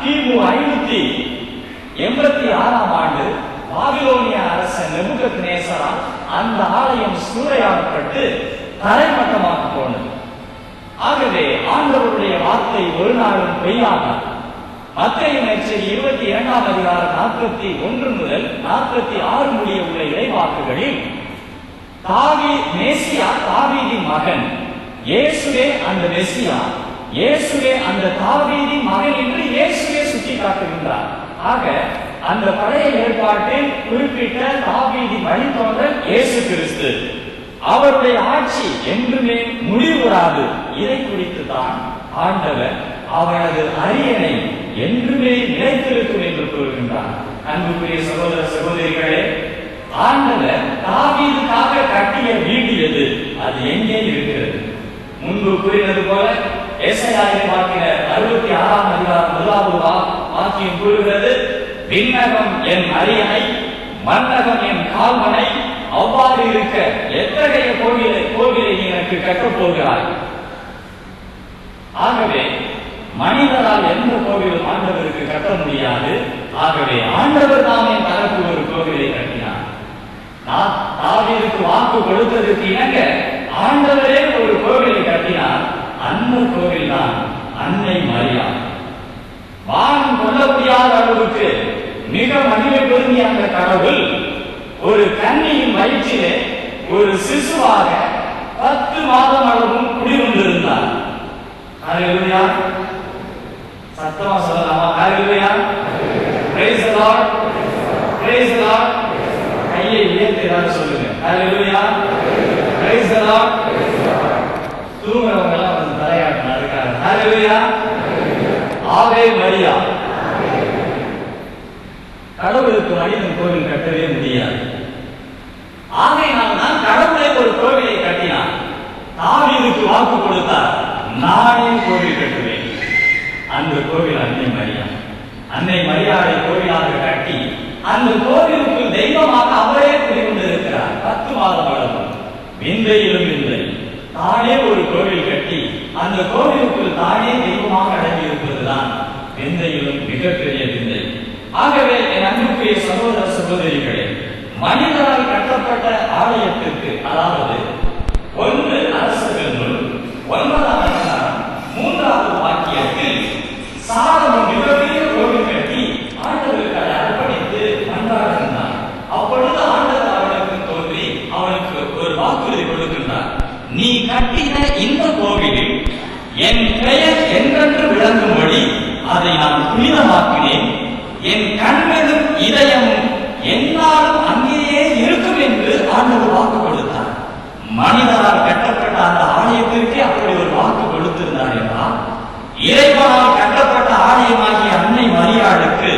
கிமு 586ஆம் ஆண்டு பாபிலோனிய அரசன் நேபுகத்நேசரால் அந்த ஆலயம் சூறையாடப்பட்டு தரைமட்டமாக போனது. ஆகவே ஆண்டவருடைய வார்த்தை ஒரு நாளும் பொய்யாகாது. மத்தேயு நற்செய்தி 22ஆம் அதிகாரம் 41 முதல் 46 முடிய உள்ள இறைவாக்குகளில் தாவீதின் மகன் இயேசுவே அந்த மெசியா, இயேசுவே அந்த தாவீதின் மகன் என்று இயேசுவே சுட்டி காட்டுகின்றார். ஆக அந்த பழைய ஏற்பாட்டில் குறிப்பிட்ட தாவீதின் வழித்தோன்றல் இயேசு கிறிஸ்து. அவருடைய ஆட்சி என்றுமே முடிவுறாது. இதை குறித்து தான் ஆண்டவர் அவரது அரியணை என்றுமே நிலைத்திருக்கும் என்று கூறுகின்றார். அன்புக்குரிய சகோதர சகோதரிகளே, ஆண்டவர் தாவீதுக்காக கட்டிய வீடு எது? அது எங்கே இருக்கிறது? முன்பு கூறினது போல ஏசாயா வாக்கினர் 66ஆம் அதிகாரம் 1வது வாக்கியம் கூறுகிறது, விண்ணகம் என் அரியணை, மன்னகம் என் கால்மனை. அவ்வாறு இருக்க எத்தகைய கோவிலை நீ எனக்கு கட்டப் போகிறாய்? ஆகவே மனிதரால் எந்த கோவிலும் ஆண்டவருக்கு கட்ட முடியாது. ஆகவே ஆண்டவர் தாமே தனக்கு ஒரு கோவிலை கட்டினார். தாவீதுக்கு வாக்கு கொடுத்ததற்கு இணங்க ஆண்டவரே ஒரு கோவிலை கட்டினார். அந்த கோவில் தான் அன்னை மரியாள். வானம் கொள்ள முடியாத அளவுக்கு மிக மகிமை பொருந்திய அந்த கடவுள் ஒரு கன்னியின் வயிற்றிலே ஒரு சிசுவாக 10 மாதம் அளவும் குடிகொண்டிருந்தார். ஹல்லேலூயா! சத்தமா சொல்லலாமா? Hallelujah! Praise the Lord! Praise the Lord. கையை உயர்த்தி ஏதாவது சொல்லுங்க. Hallelujah. Praise the Lord. தூங்குறவங்க எல்லாம் வந்து தலையாட்டணும் அதுக்காக. Hallelujah. ஆவே மரியா. கடவுளுக்கு மனிதன் கோவில் கட்டவே முடியாது. ஆகையினால் தான் கடவுளை ஒரு கோவிலை கட்டினார். தாவீதுக்கு வாக்கு கொடுத்தார், நானே கோவில் கட்டுவேன். அந்த கோவில் அன்னை மரியா. அன்னை மரியாதை கோவிலாக கட்டி அந்த கோவிலுக்கு தெய்வமாக அவரே குடிகொண்டிருக்கிறார். 10 மாதம் அளவு விந்தையிலும் விந்தை. தானே ஒரு கோவில் கட்டி அந்த கோவிலுக்குள் தானே தெய்வமாக அடங்கி இருப்பதுதான் விந்தையிலும் மிகப்பெரிய விந்தை. ஆகவே என் அன்புக்குரிய சகோதர சகோதரிகளே, மனிதரால் கட்டப்பட்ட ஆலயத்திற்கு, அதாவது 1 அரசர்கள் நூல் 9ஆம் அதிகாரம் 3வது வாக்கியத்தில் சாலமோன் மிகப்பெரிய கோவில் கட்டி ஆண்டவருக்கு அதை அர்ப்பணித்து மன்றாடுகின்றார். அப்பொழுது ஆண்டவர் அவனுக்கு தோன்றி அவனுக்கு ஒரு வாக்குறுதி கொடுக்கின்றார். நீ கட்டின இந்த கோவிலில் என் பெயர் என்றென்று விளங்கும்படி அதை நான் புனிதமாக்கினேன். என் கண்களும் இதயமும் என்னாலும் அங்கேயே இருக்கும் என்று ஆண்டவர் வாக்கு கொடுத்தார். மனிதரால் கட்டப்பட்ட அந்த ஆலயத்திற்கே அப்படி ஒரு வாக்கு கொடுத்திருந்தார் என்றால், இறைவனால் கட்டப்பட்ட ஆலயமாகிய அன்னை மரியாளுக்கு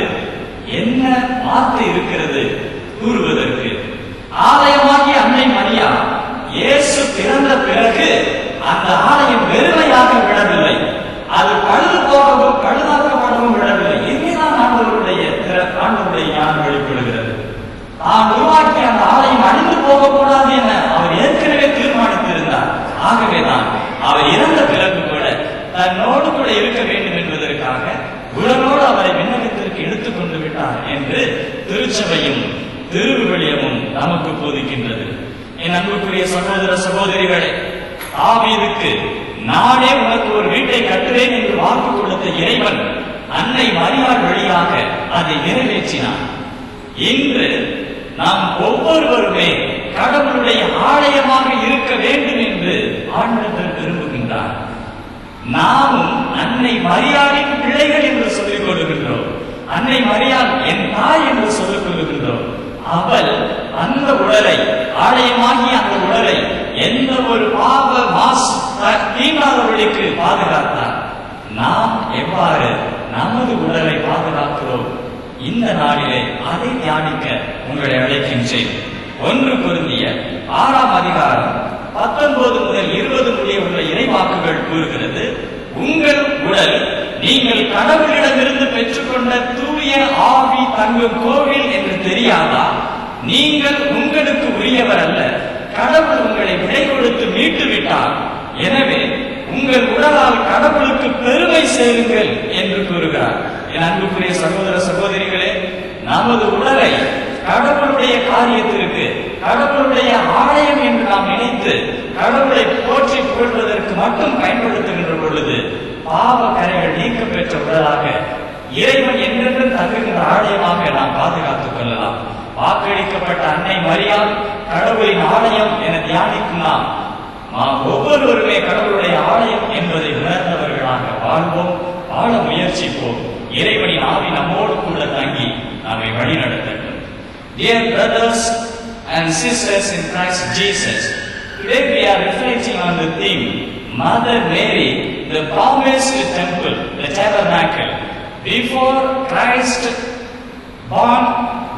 என்ன வார்த்தை இருக்கிறது கூறுவதற்கு? ஆலயமாகிய அன்னை மரியா இயேசு பிறந்த பிறகு அந்த ஆலயம் வெறுமையாக விடவில்லை, அது பழுதாக்கப்படவும் விடவில்லை. இங்கேதான் ஆண்டவருடைய ஞானம் வெளிப்படுகிறது. தான் உருவாக்கிய அந்த ஆலயம் அழிந்து போகக்கூடாது என அவர் ஏற்கனவே தீர்மானித்திருந்தார். ஆகவேதான் அவர் இறந்த பிறகு கூட தன்னோடு கூட இருக்க வேண்டும் என்பதற்காக உடனோடு அவரை விண்ணகத்திற்கு எடுத்துக் கொண்டு விட்டார் என்று திருச்சபையும் திருவிவிலியமும் நமக்கு போதிக்கின்றது. என் அன்புக்குரிய சகோதர சகோதரிகளே, தாவீதுக்கு நானே உனக்கு ஒரு வீட்டை கட்டுவேன் என்று வாக்கு கொடுத்த இறைவன் அன்னை மரியாள் வழியாக அதை நிறைவேற்றினார். இன்று நாம் ஒவ்வொருவருமே கடவுளுடைய ஆலயமாக இருக்க வேண்டும் என்று ஆண்டவர் விரும்புகின்றார். நாமும் அன்னை மரியாளின் பிள்ளைகள் என்று சொல்லிக் கொள்கின்றோம். அன்னை மரியாள் என் தாய் என்று சொல்லிக் கொள்கின்றோம். அவள் அந்த உடலை, ஆலயமாகிய அந்த உடலை எந்த ஒரு பாவ மாசு தீண்டாதவர்களுக்கு பாதுகாத்தார். நாம் எவ்வாறு நமது உடலை பாதுகாக்கிறோம்? இந்த நாளிலே அதை தியானிக்க உங்களை அழைக்கின்றேன். 1 கொரிந்தியர் 6ஆம் அதிகாரம் 19 முதல் 20 முடிய உள்ள இறைவாக்குகள் கூறுகிறது, உங்கள் உடல் நீங்கள் கடவுளிடமிருந்து பெற்றுக்கொண்ட தூய ஆவி தங்கும் கோவில் என்று தெரியாதா? நீங்கள் உங்களுக்கு உரியவர் அல்ல, கடவுள் உங்களை விடை கொடுத்து மீட்டு விட்டார். எனவே உங்கள் உடலால் கடவுளுக்கு பெருமை சேருங்கள் என்று கூறுகிறார். என் அன்புக்குரிய சகோதர சகோதரிகளே, நமது உடலை கடவுளுடைய காரியத்திற்கு, கடவுளுடைய ஆலயம் என்று நாம் நினைத்து கடவுளை போற்றி புகழ்வதற்கு மட்டும் பயன்படுத்துகின்ற பொழுது பாவ கரைகள் நீக்க பெற்ற உடலாக இறைவன் என்றென்றும் தங்குகின்ற ஆலயமாக நாம் பாதுகாத்துக் கொள்ளலாம். வாக்களிக்கப்பட்ட அன்னை மரியாள் கடவுளின் ஆலயம் என தியானிக்கும் நாம் ஒவ்வொருவருமே கடவுளுடைய ஆலயம் என்பதை உணர்ந்தவர்களாக வாழ்வோம், வாழ முயற்சிப்போம். இறைவனின் ஆவி நம்மோடு கூட தங்கி நம்மை வழிநடத்தட்டும். Dear brothers and sisters in Christ Jesus, today we are reflecting on the theme Mother Mary, the promised temple, the tabernacle. Before Christ born,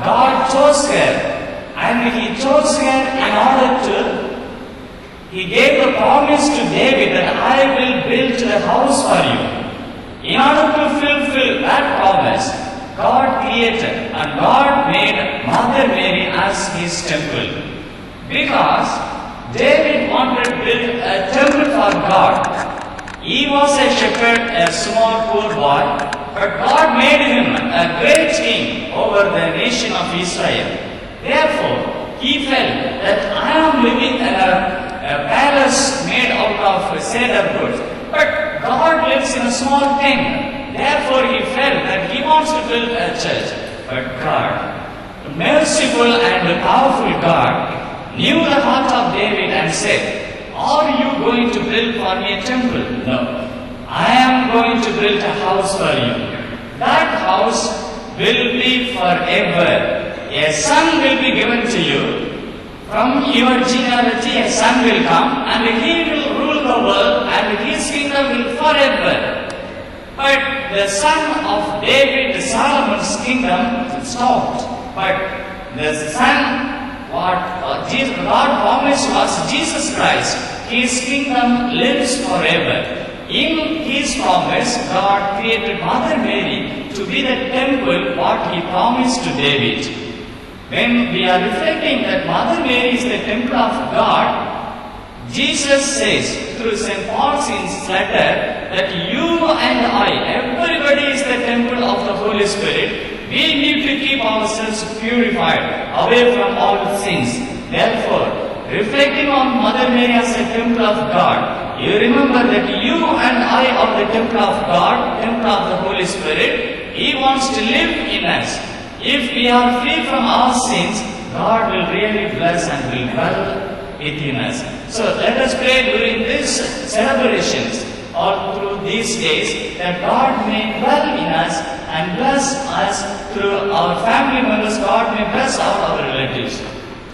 God chose her, and He chose her in order to He gave the promise to David that I will build a house for you. In order to fulfill that promise, God created and God made Mother Mary as His temple. Because David wanted to build a temple for God. He was a shepherd, a small poor boy, but God made him a great king over the nation of Israel. Therefore, he felt that I am living in a palace made out of cedar wood, but God lives in a small tent. Therefore, he felt that he wants to build a church. But God, the merciful and powerful God, knew the heart of David and said, are you going to build for me a temple? No. I am going to build a house for you. That house will be forever. a son will be given to you. From your genealogy a son will come, and he will rule the world, and his kingdom will forever. But the son of David, Solomon's kingdom, stopped. But the son, God promised was Jesus Christ. His kingdom lives forever. In His promise, God created Mother Mary to be the temple what He promised to David. When we are reflecting that Mother Mary is the temple of God, Jesus says through St. Paul's in his letter that you and I, everybody is the temple of the Holy Spirit. We need to keep ourselves purified, away from all sins. Therefore, reflecting on Mother Mary as a temple of God, you remember that you and I are the temple of God, temple of the Holy Spirit. He wants to live in us. If we are free from our sins, God will really bless and will dwell within us. So let us pray during these celebrations or through these days that God may dwell in us and bless us through our family members. God may bless all our relatives.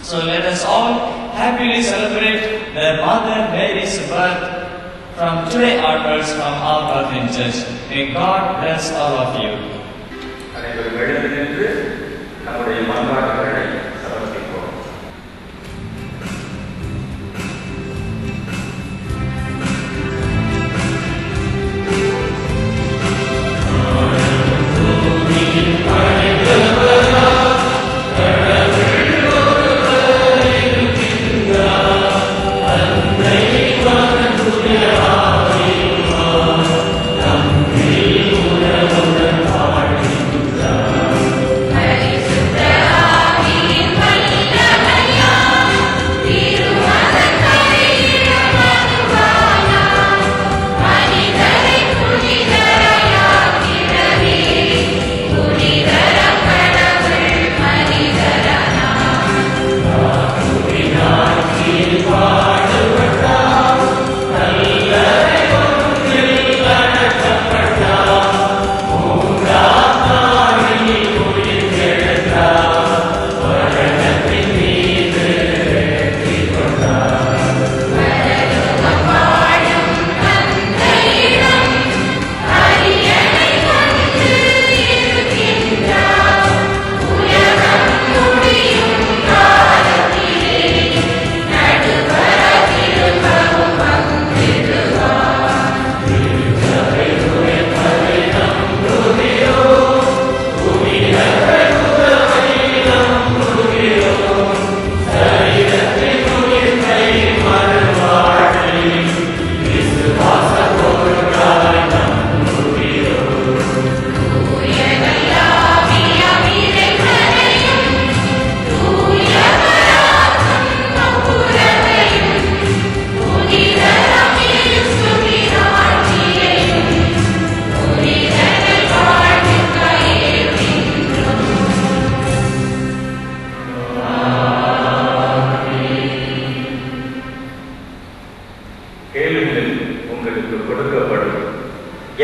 So let us all happily celebrate the Mother Mary's birth from today onwards from our birth in church. May God bless all of you. அனைவரும் எழுந்து நின்று நம்முடைய மன்றாட்டுகளை சமர்ப்பிப்போம்.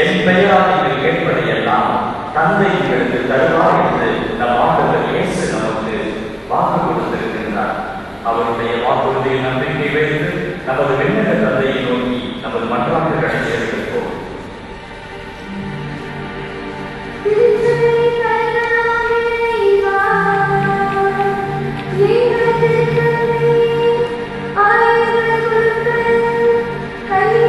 என் பெயரால் நீங்கள் கேட்பதையெல்லாம் தந்தை உங்களுக்கு தருவார் என்று நம் ஆண்டவர் இயேசு நமக்கு வாக்கு கொடுத்திருக்கின்றார். அவருடைய வாக்குறுதியில் நம்பிக்கை வைத்து நமது விண்ணக தந்தையை நோக்கி நமது மன்றாட்டுகளை ஏற்படுத்துவோம். Thank you.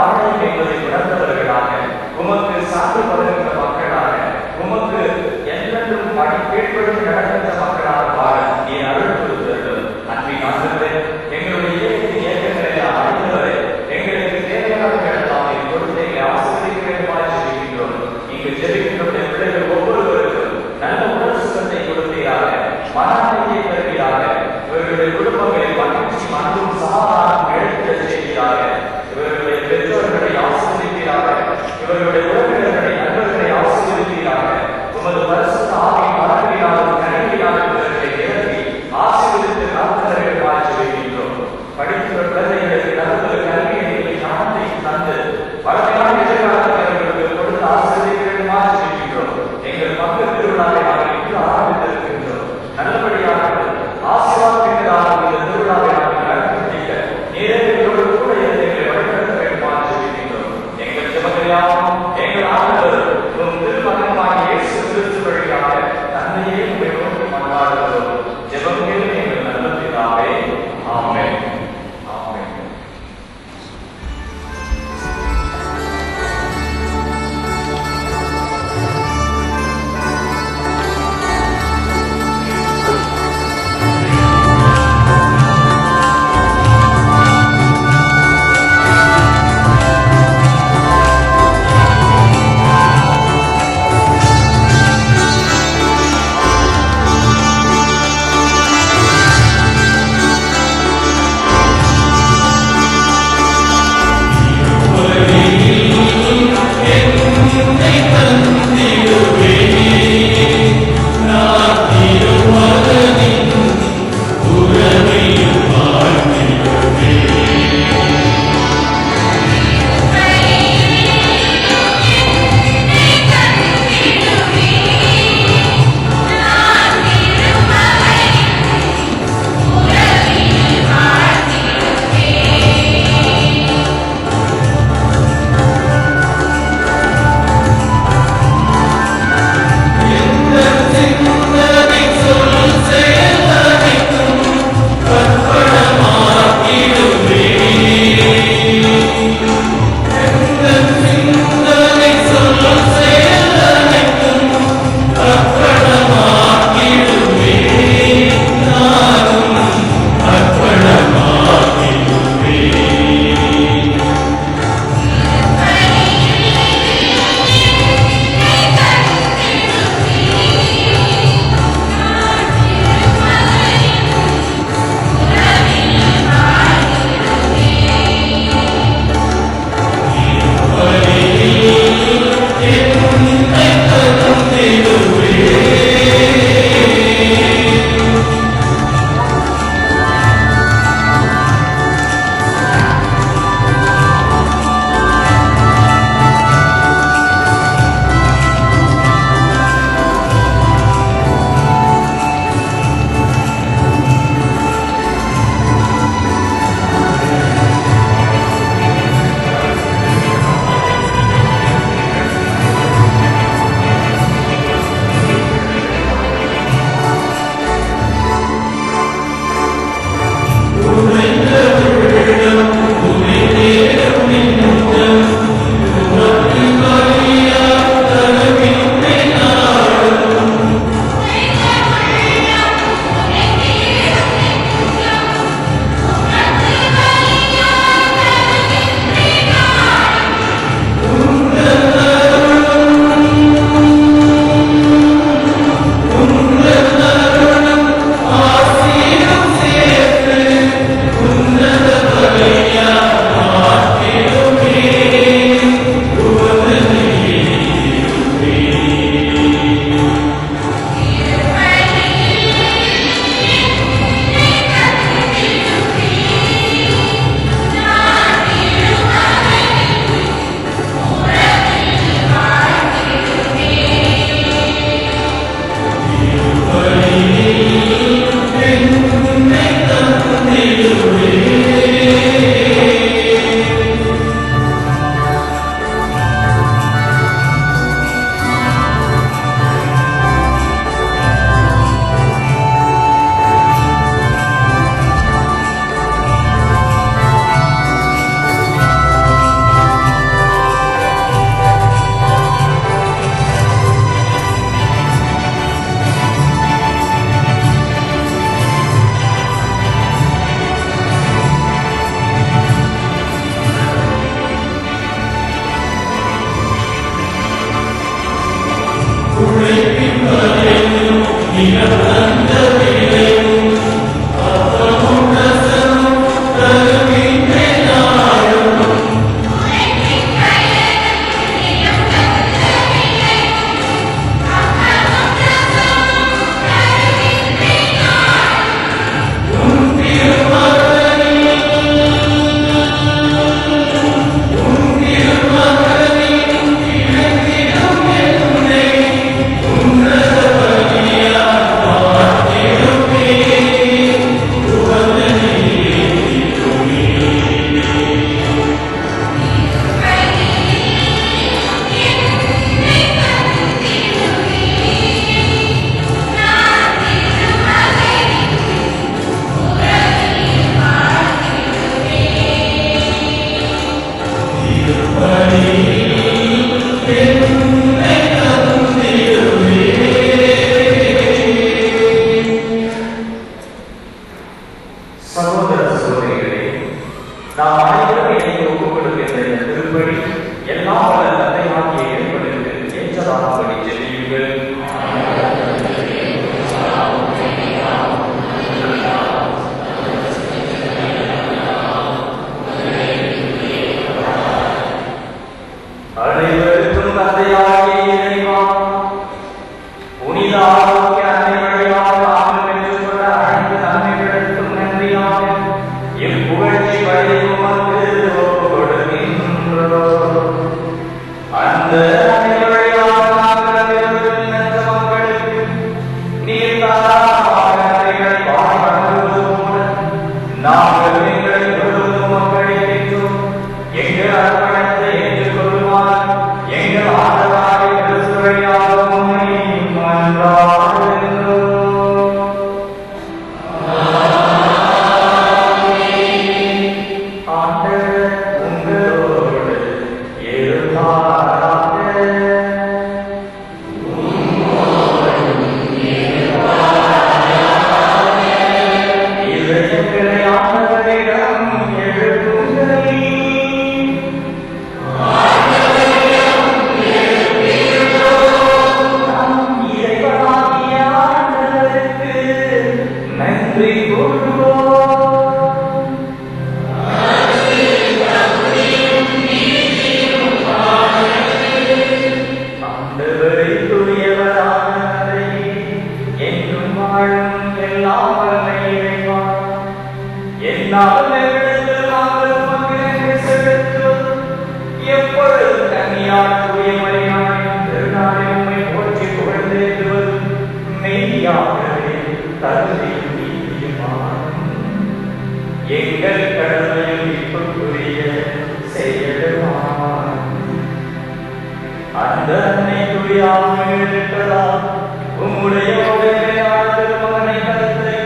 ஆணை என்பதை உணர்ந்தவர்களாக, உமக்கு சான்று பகிர்ந்த மக்களாக, உமக்கு என்றென்றும் பணி கீழ்ப்படி நடக்கின்ற மக்களாக வாழ நீ அருள் கொடுத்தீர்கள். அன்பின் ஆண்டவரே, எங்களுடைய இயக்கங்களை அறிந்தவரை எங்களுக்கு தேவையானவர்கள் எல்லாம் கொடுத்து ஆசிரியர் வேண்டுமாய் ஜெபிக்கின்றோம். இங்கு ஜெபிக்கின்ற பிள்ளைகள் ஒவ்வொருவருக்கும் நல்ல உடல் சுகத்தை கொடுப்பீராக, மன அமைதியை தருவீராக, இவர்களுடைய குடும்பங்களில் மகிழ்ச்சி, அன்பும் சமாதானம் எடுத்து செய்வீராக, இவர்களுடைய பெற்றோர்களை சகோதர சகோதரிகளே, நாம் அனைவரும் இணைந்து ஒப்புக் கொடுக்கின்ற இந்த திருப்பலி எல்லா வல்ல தந்தையாகிய இறைவனுக்கு ஏற்றதாகும்படி ஜெபியுங்கள். அனைவருக்கும் தந்தையாகிய இறைவா, புனித ஆரோக்கிய அன்னை வழியாக நாங்கள் பெற்றுக்கொண்ட அனைத்து நன்மைகளுக்கும் நன்றியாக இப்புகழ்ச்சி வழி உமக்கு ஒப்புக் கொடுக்கின்றோம். அந்த அன்னை வழியாக நாங்கள் பெறும் நல்ல மக்களுக்கு நீர் தாராளமாக நன்மைகளை பாடுபடுவது போல நாங்கள் எங்களை முழுவதும் மக்களை பெற்றோம். எங்கள் அர்ப்பணத்தை ஏற்றுக்கொள்ளுமாறு எங்கள் ஆண்டவராகிய கிறிஸ்து வழியாக உம்மை மன்றாடுகின்றோம். ஆண்டவர் உங்களோடு இருப்பாராக. இதயங்களை ஆண்டவரிடம் எழுப்புங்கள். நம் இறைவனாகிய ஆண்டவருக்கு நன்றி கூறுவோம். ஆண்டவரே தூயவரான தந்தையே, என்றும் வாழும் எல்லாம் வல்ல இறைவா, எந்நாளும் எவ்விடத்தில் நாங்கள் உமக்கு நன்றி செலுத்துவோம். எப்பொழுதும் கன்னியான தூயமரியாதை திருநாளில் உம்மை போற்றி புகழ்ந்தேத்துவது மெய்யாகவே தகுதியும் நீதியுமாகும். எங்கள் கடமையும் இப்போக்குரிய செயலுமாகும். அந்த அன்னை துணியாக இருக்கிறார். உம்முடைய உடமையான திருமகனை கருத்தை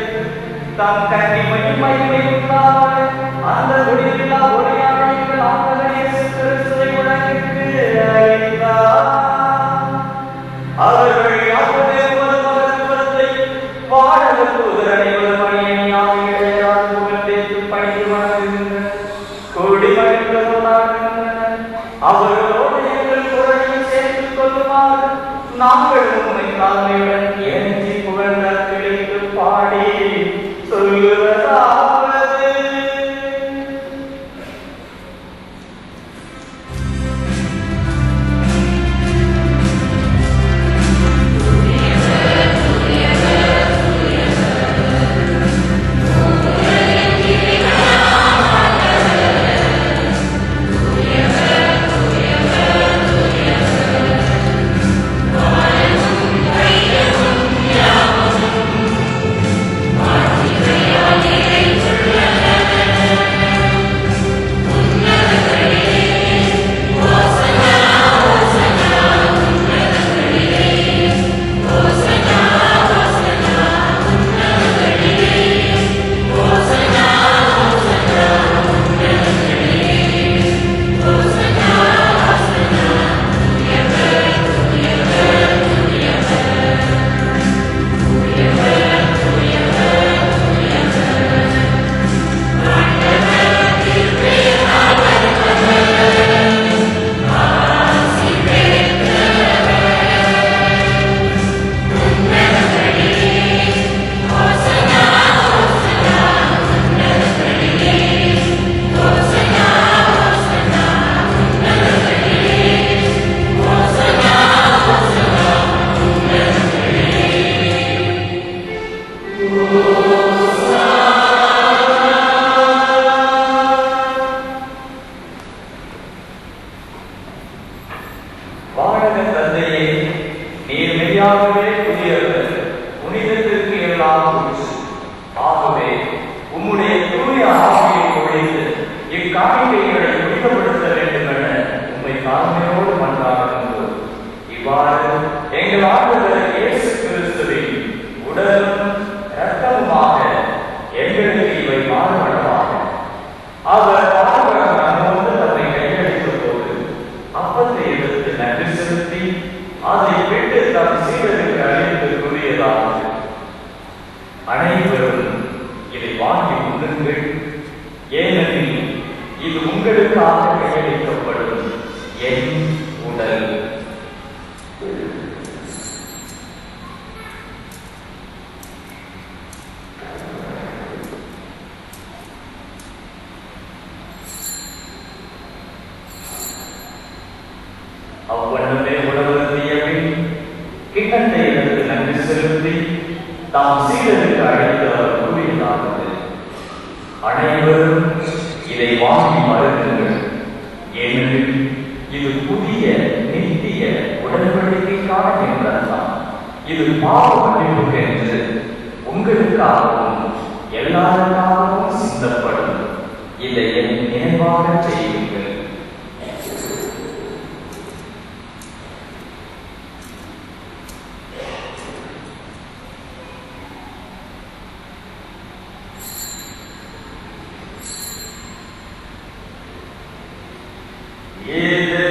தம் கன்னிமையும் மகிமையுண்டாக அந்த முடிவில்லா ஒளியான எங்கள் ஆண்டவர் இயேசு கிறிஸ்துவை உலகிற்கு அளித்தார். அவர் வழியாக உமது மகத்துவத்தை வாழ தூதரனை ஒரு மணியணியாக இளையராக புகழ்ந்தேத்து பணிந்து வணங்குகின்றனர். கூடி மகிழ்ந்து கொண்டாடுகின்றனர். அவர்களோடு எங்கள் குரலையும் சேர்த்துக் கொள்ளுமாறு நாங்கள் உண்மை தாழ்மையுடன் ஏந்தி புகழ்ந்த கிடைத்து பாடி சொல்லுவதாவது. Thank you. அவர் வந்து தன்னை கையளித்த போது அப்பத்தை எடுத்து நன்றி செலுத்தி அதை விட்டு தன் சீடருக்கு அளித்து கூறியதாவது, அனைவரும் இதை வாங்கி உண்ணுங்கள், ஏனெனில் இது உங்களுக்காக கையளிக்கப்படும் என் உடல். அவ்வண்ணமே உணவருந்தியபின் கிண்ணத்தை எடுத்து நன்றி செலுத்தி தாம் சீடருக்கு அழைத்து அவர் கூறியதாவது, அனைவரும் இதை வாங்கி மருந்துங்கள், ஏனெனில் இது புதிய நித்திய உடன்படிக்கைக்கான என்றால் இது பாவ மன்னிப்புக்கு என்று உங்களுக்காகவும் எல்லாருக்காகவும் சிந்தப்படும். இதை என் நினைவாக செய்யுங்கள். இது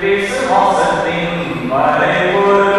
விசுவாசத்தின் மறைபொருள்.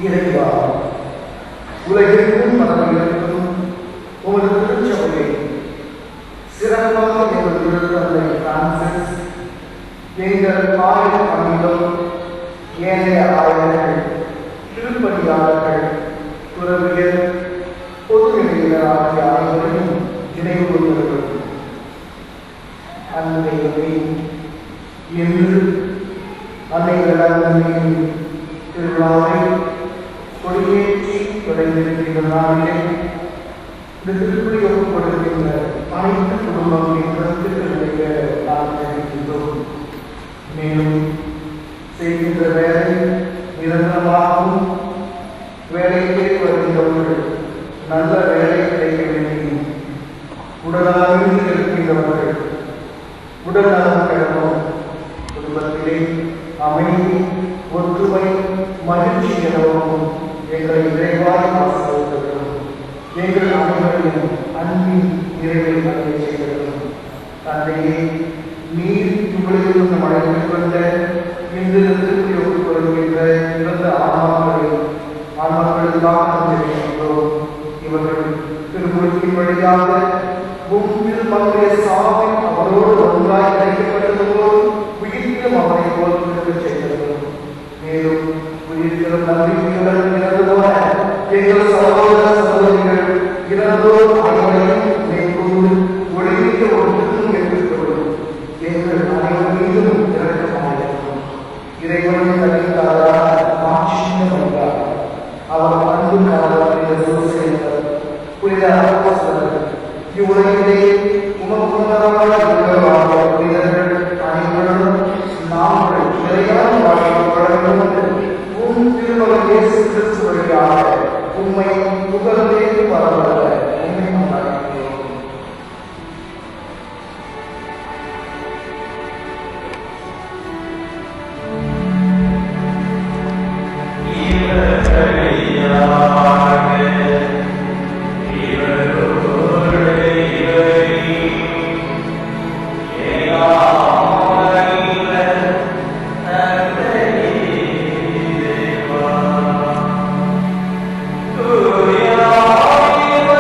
இறைவா, உலகிற்கும் மனதிற்கும் உமது திருச்சபையை சிறப்பாக எங்கள் திருத்தந்தை பிரான்சிஸ், எங்கள் ஆயுத அமிலம், ஏனைய ஆயர்கள், திருப்பணியாளர்கள், துறவியர், பொதுநிலையினர் ஆகிய அனைவரையும் நினைவு கொள்கிறது. அன்றையவை இன்று அன்னைகளின் திருவிழாவை கொடியேற்றி தொடங்கியிருக்கின்ற நாளிலே இந்த திருப்பதி ஒப்புக்கொடுக்கின்ற அனைத்து குடும்பங்களின் கருத்துக்கு நிலைய நாம் தெரிவிக்கின்றோம். மேலும் செய்கின்ற வேலை நிரந்தரமாகவும் வேலை தேடி வருகின்றவர்கள் நல்ல வேலை கிடைக்க வேண்டியும் உடலாக இருக்கின்றவர்கள் உடல் நலம் பெறவும் குடும்பத்திலே அமைதி, ஒற்றுமை, மகிழ்ச்சி எனவும் எங்களை விரைவாக ஆசீர்வதிக்கிறோம். எங்கள் அனைவரையும் அன்பின் நிறைவில் நன்மை செய்கிறோம். தந்தையே, நீர் உங்களிடம் நம் அழைத்துக் கொண்ட இன்று திருப்பி ஒப்புக் கொள்கின்ற இறந்த ஆன்மாக்களுக்காக தெரிவிக்கின்றோம். இவர்கள் திருமுழுக்கின் வழியாக முன்பில் மக்களை சாமி அவரோடு ஒன்றாய் இணைக்கப்பட்டது போல் உயிர்க்கும் அவரை போல் திரும்பச் செய்கிறோம். மேலும் உயிர்க்கும் நம்பிக்கையுடன் இறந்து போன எங்கள் சகோதர சகோதரிகள் இறந்தோர் அனைவரையும் மேற்கொண்டு ஒளிமிக்க ஒன்றுக்கும் ஏற்றுக்கொள்ளும். எங்கள் அனைவர் மீதும் இறக்கமாயிருக்கும். இறைவன் தனிக்காக மாட்சியம் வந்தார். அவர் அன்பு காலத்தில் செய்தார். புனித அப்போஸ்தலர்கள் இவ்வுலகிலே உமக்குள்ளவராக இருக்கிறார்கள். புனிதர்கள் அனைவரும் நாங்கள் நிலையான வாழ்க்கை வழங்குவது உம் திருமகன் இயேசு கிறிஸ்து வழியாக உம்மை புகழ்ந்தே வரவல்ல உண்மை கொண்டாடுகிறோம். Oh,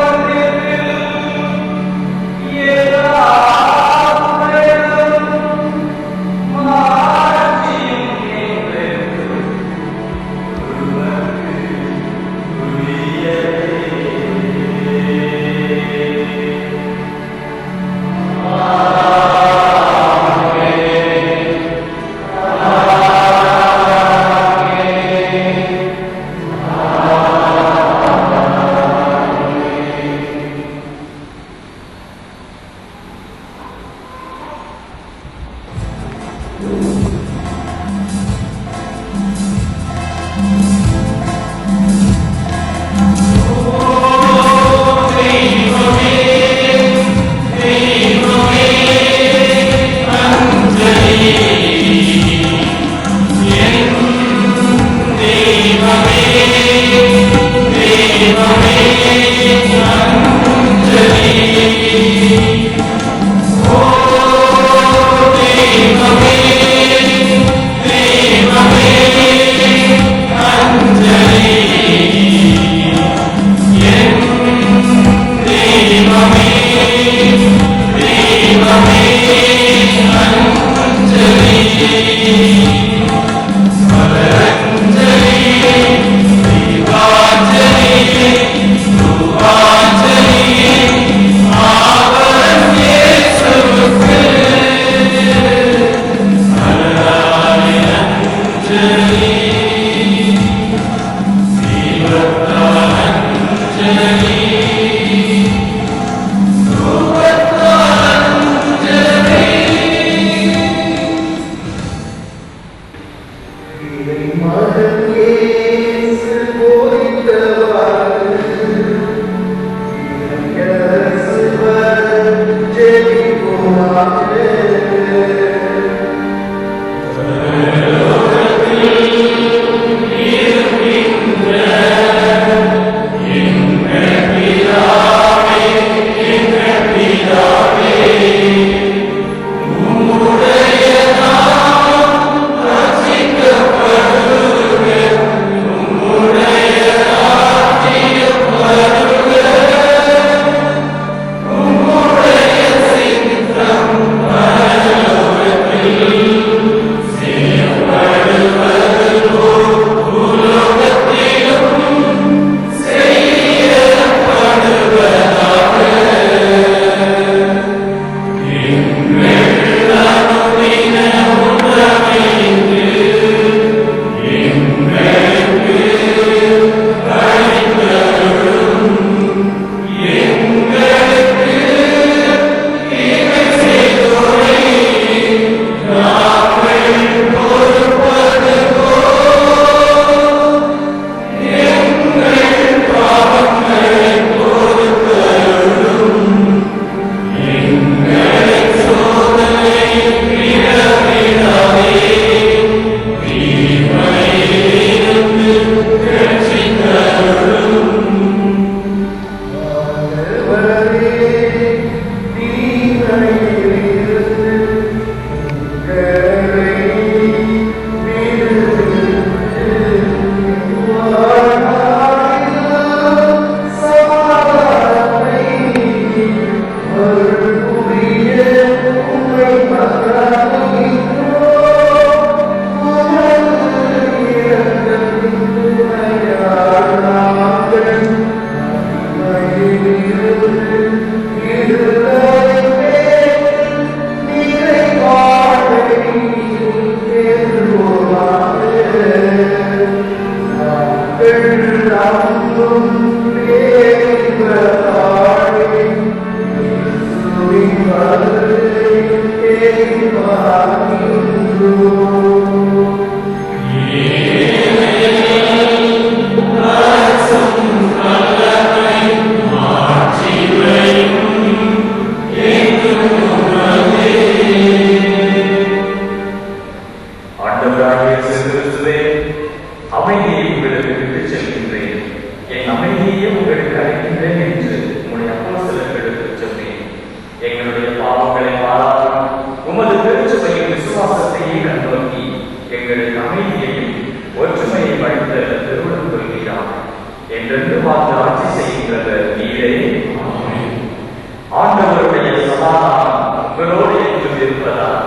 ஆண்டவருடைய சமாதானம் உங்களோடு என்றும் இருப்பதாக.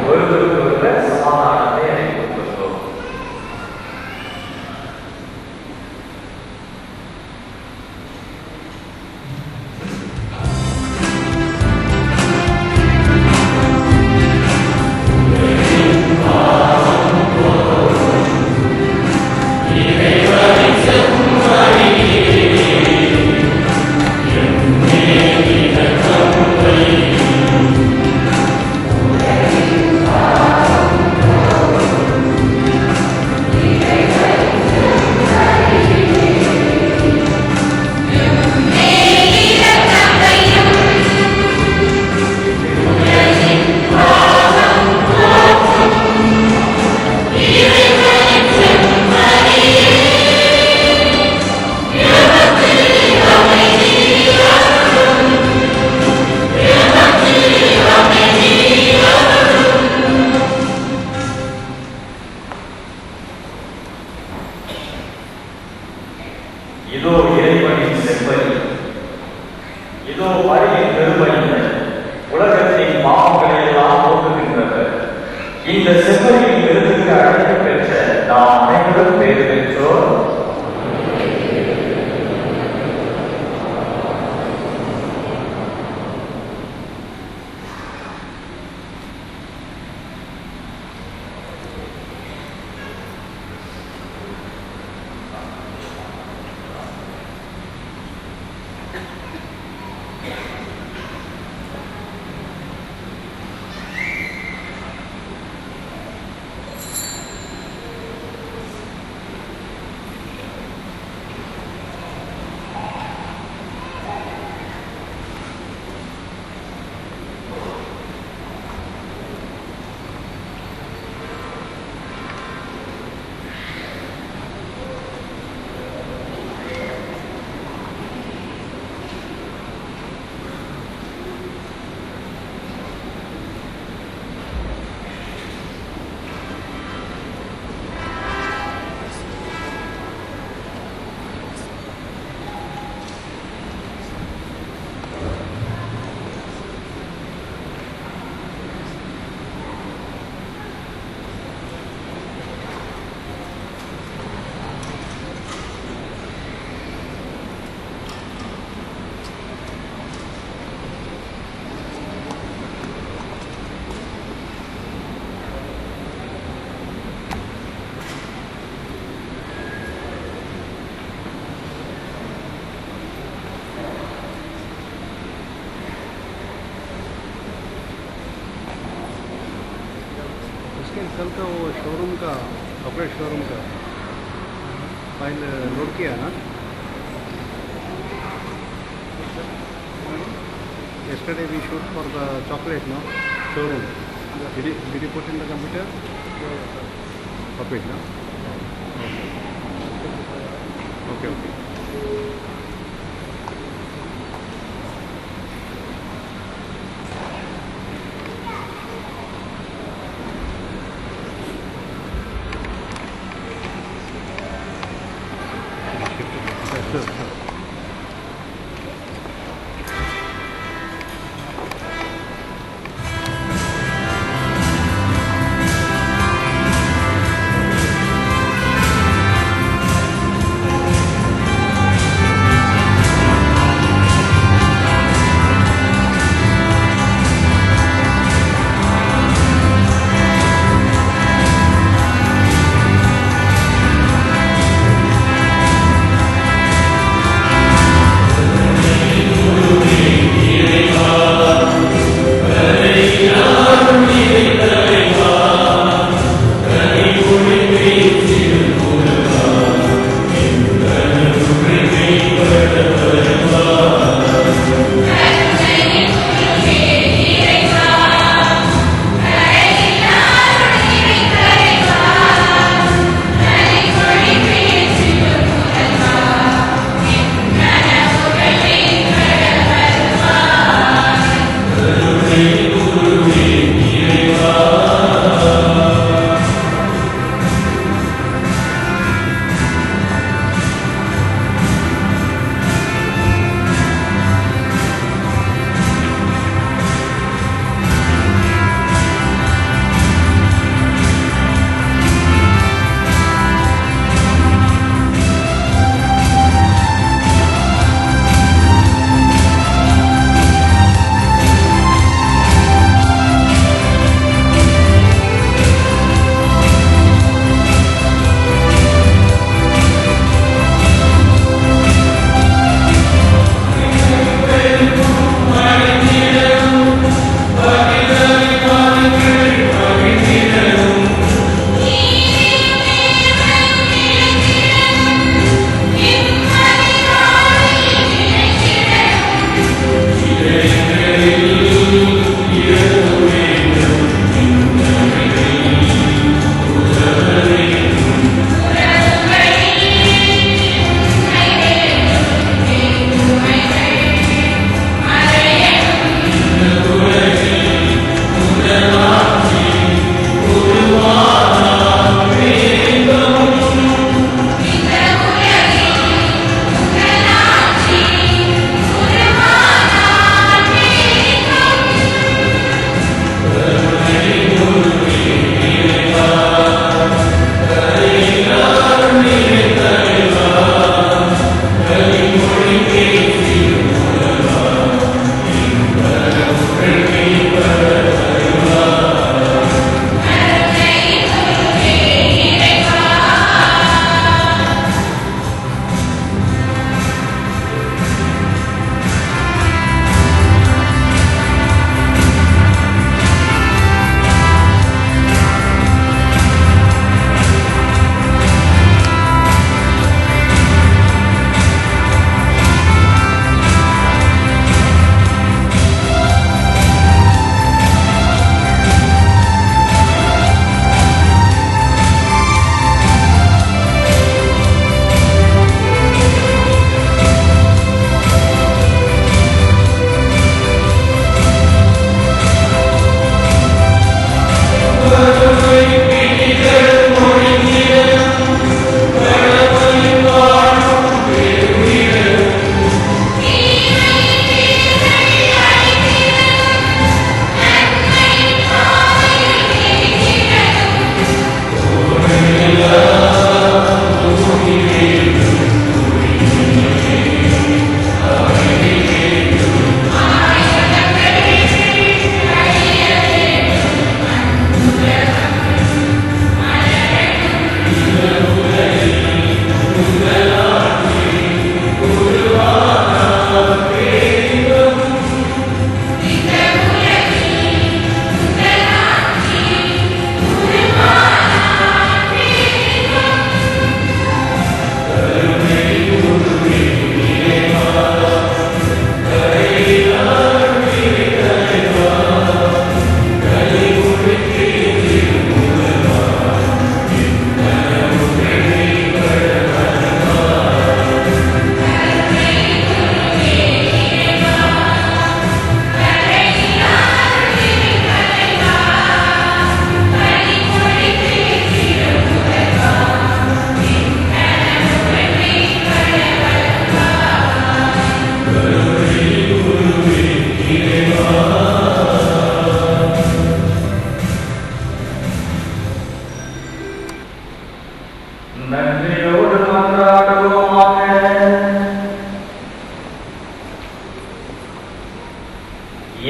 ஒருவருக்கொருவர் சமாதானத்தை அளித்துக் கொள்வோம். இதோ இறைவனின் செவ்வழி, இதோ வழியின் பெருமையினர், உலகத்தின் பாவங்களை எல்லாம் போக்குகின்றனர். இந்த செவ்வழியின் விருதுக்கு அழைப்பு பெற்ற நாம் அனைவரும் பேறு பெற்றோர். कल का वो शोरूम का कपड़े शोरूम का फाइल लोड किया ना yesterday we shoot for the chocolate no showroom did you put in the computer copy it no okay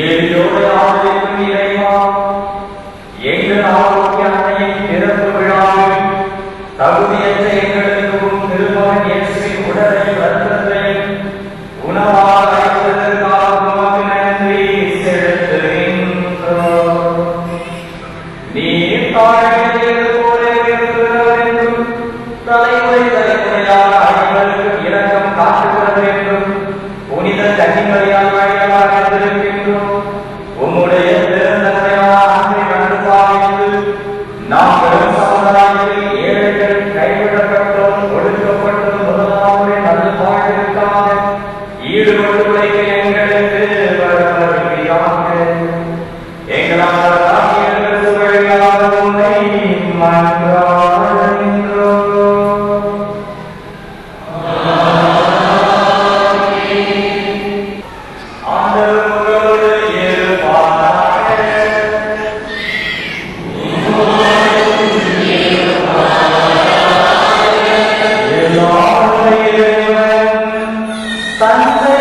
எளியோடு ஆதரிக்கும் இறைவா, எங்கள் ஆரோக்கிய அன்னையின் பிறப்பு விழாவில் தகுதியற்ற எங்களுக்கும் திருமகன் இயேசுவின் உடலை இரத்தத்தையும் உணவாக அளித்ததற்காக உமக்கு நன்றி செலுத்துகின்றோம். நீர் தாழ்மையில் போல இருக்கிறவர் என்றும் தலைமுறை தலைமுறையாக அனைவருக்கும் இரக்கம் காட்டுகிறது என்றும் புனித கன்னிமரியால் வழியாக அறிந்திருக்கின்றோம். உம்முடைய பெருந்தன்மையான அன்பை கண்டு பாவித்து நாம் பெரும் சமுதாயத்தில் ஏழைகள், கைவிடப்பட்டோம், ஒடுக்கப்பட்டோம் முதலாவது நல்ல வாழ்விற்காக ஈடுபட்டு உழைக்க எங்களுக்கு வரவருகிறாக. எங்களால் வழியாக உன்னை மன்றாடுகின்றோம். ஆண்டவர் உங்களோடு இருப்பாராக. எல்லா இறைவன் தந்தை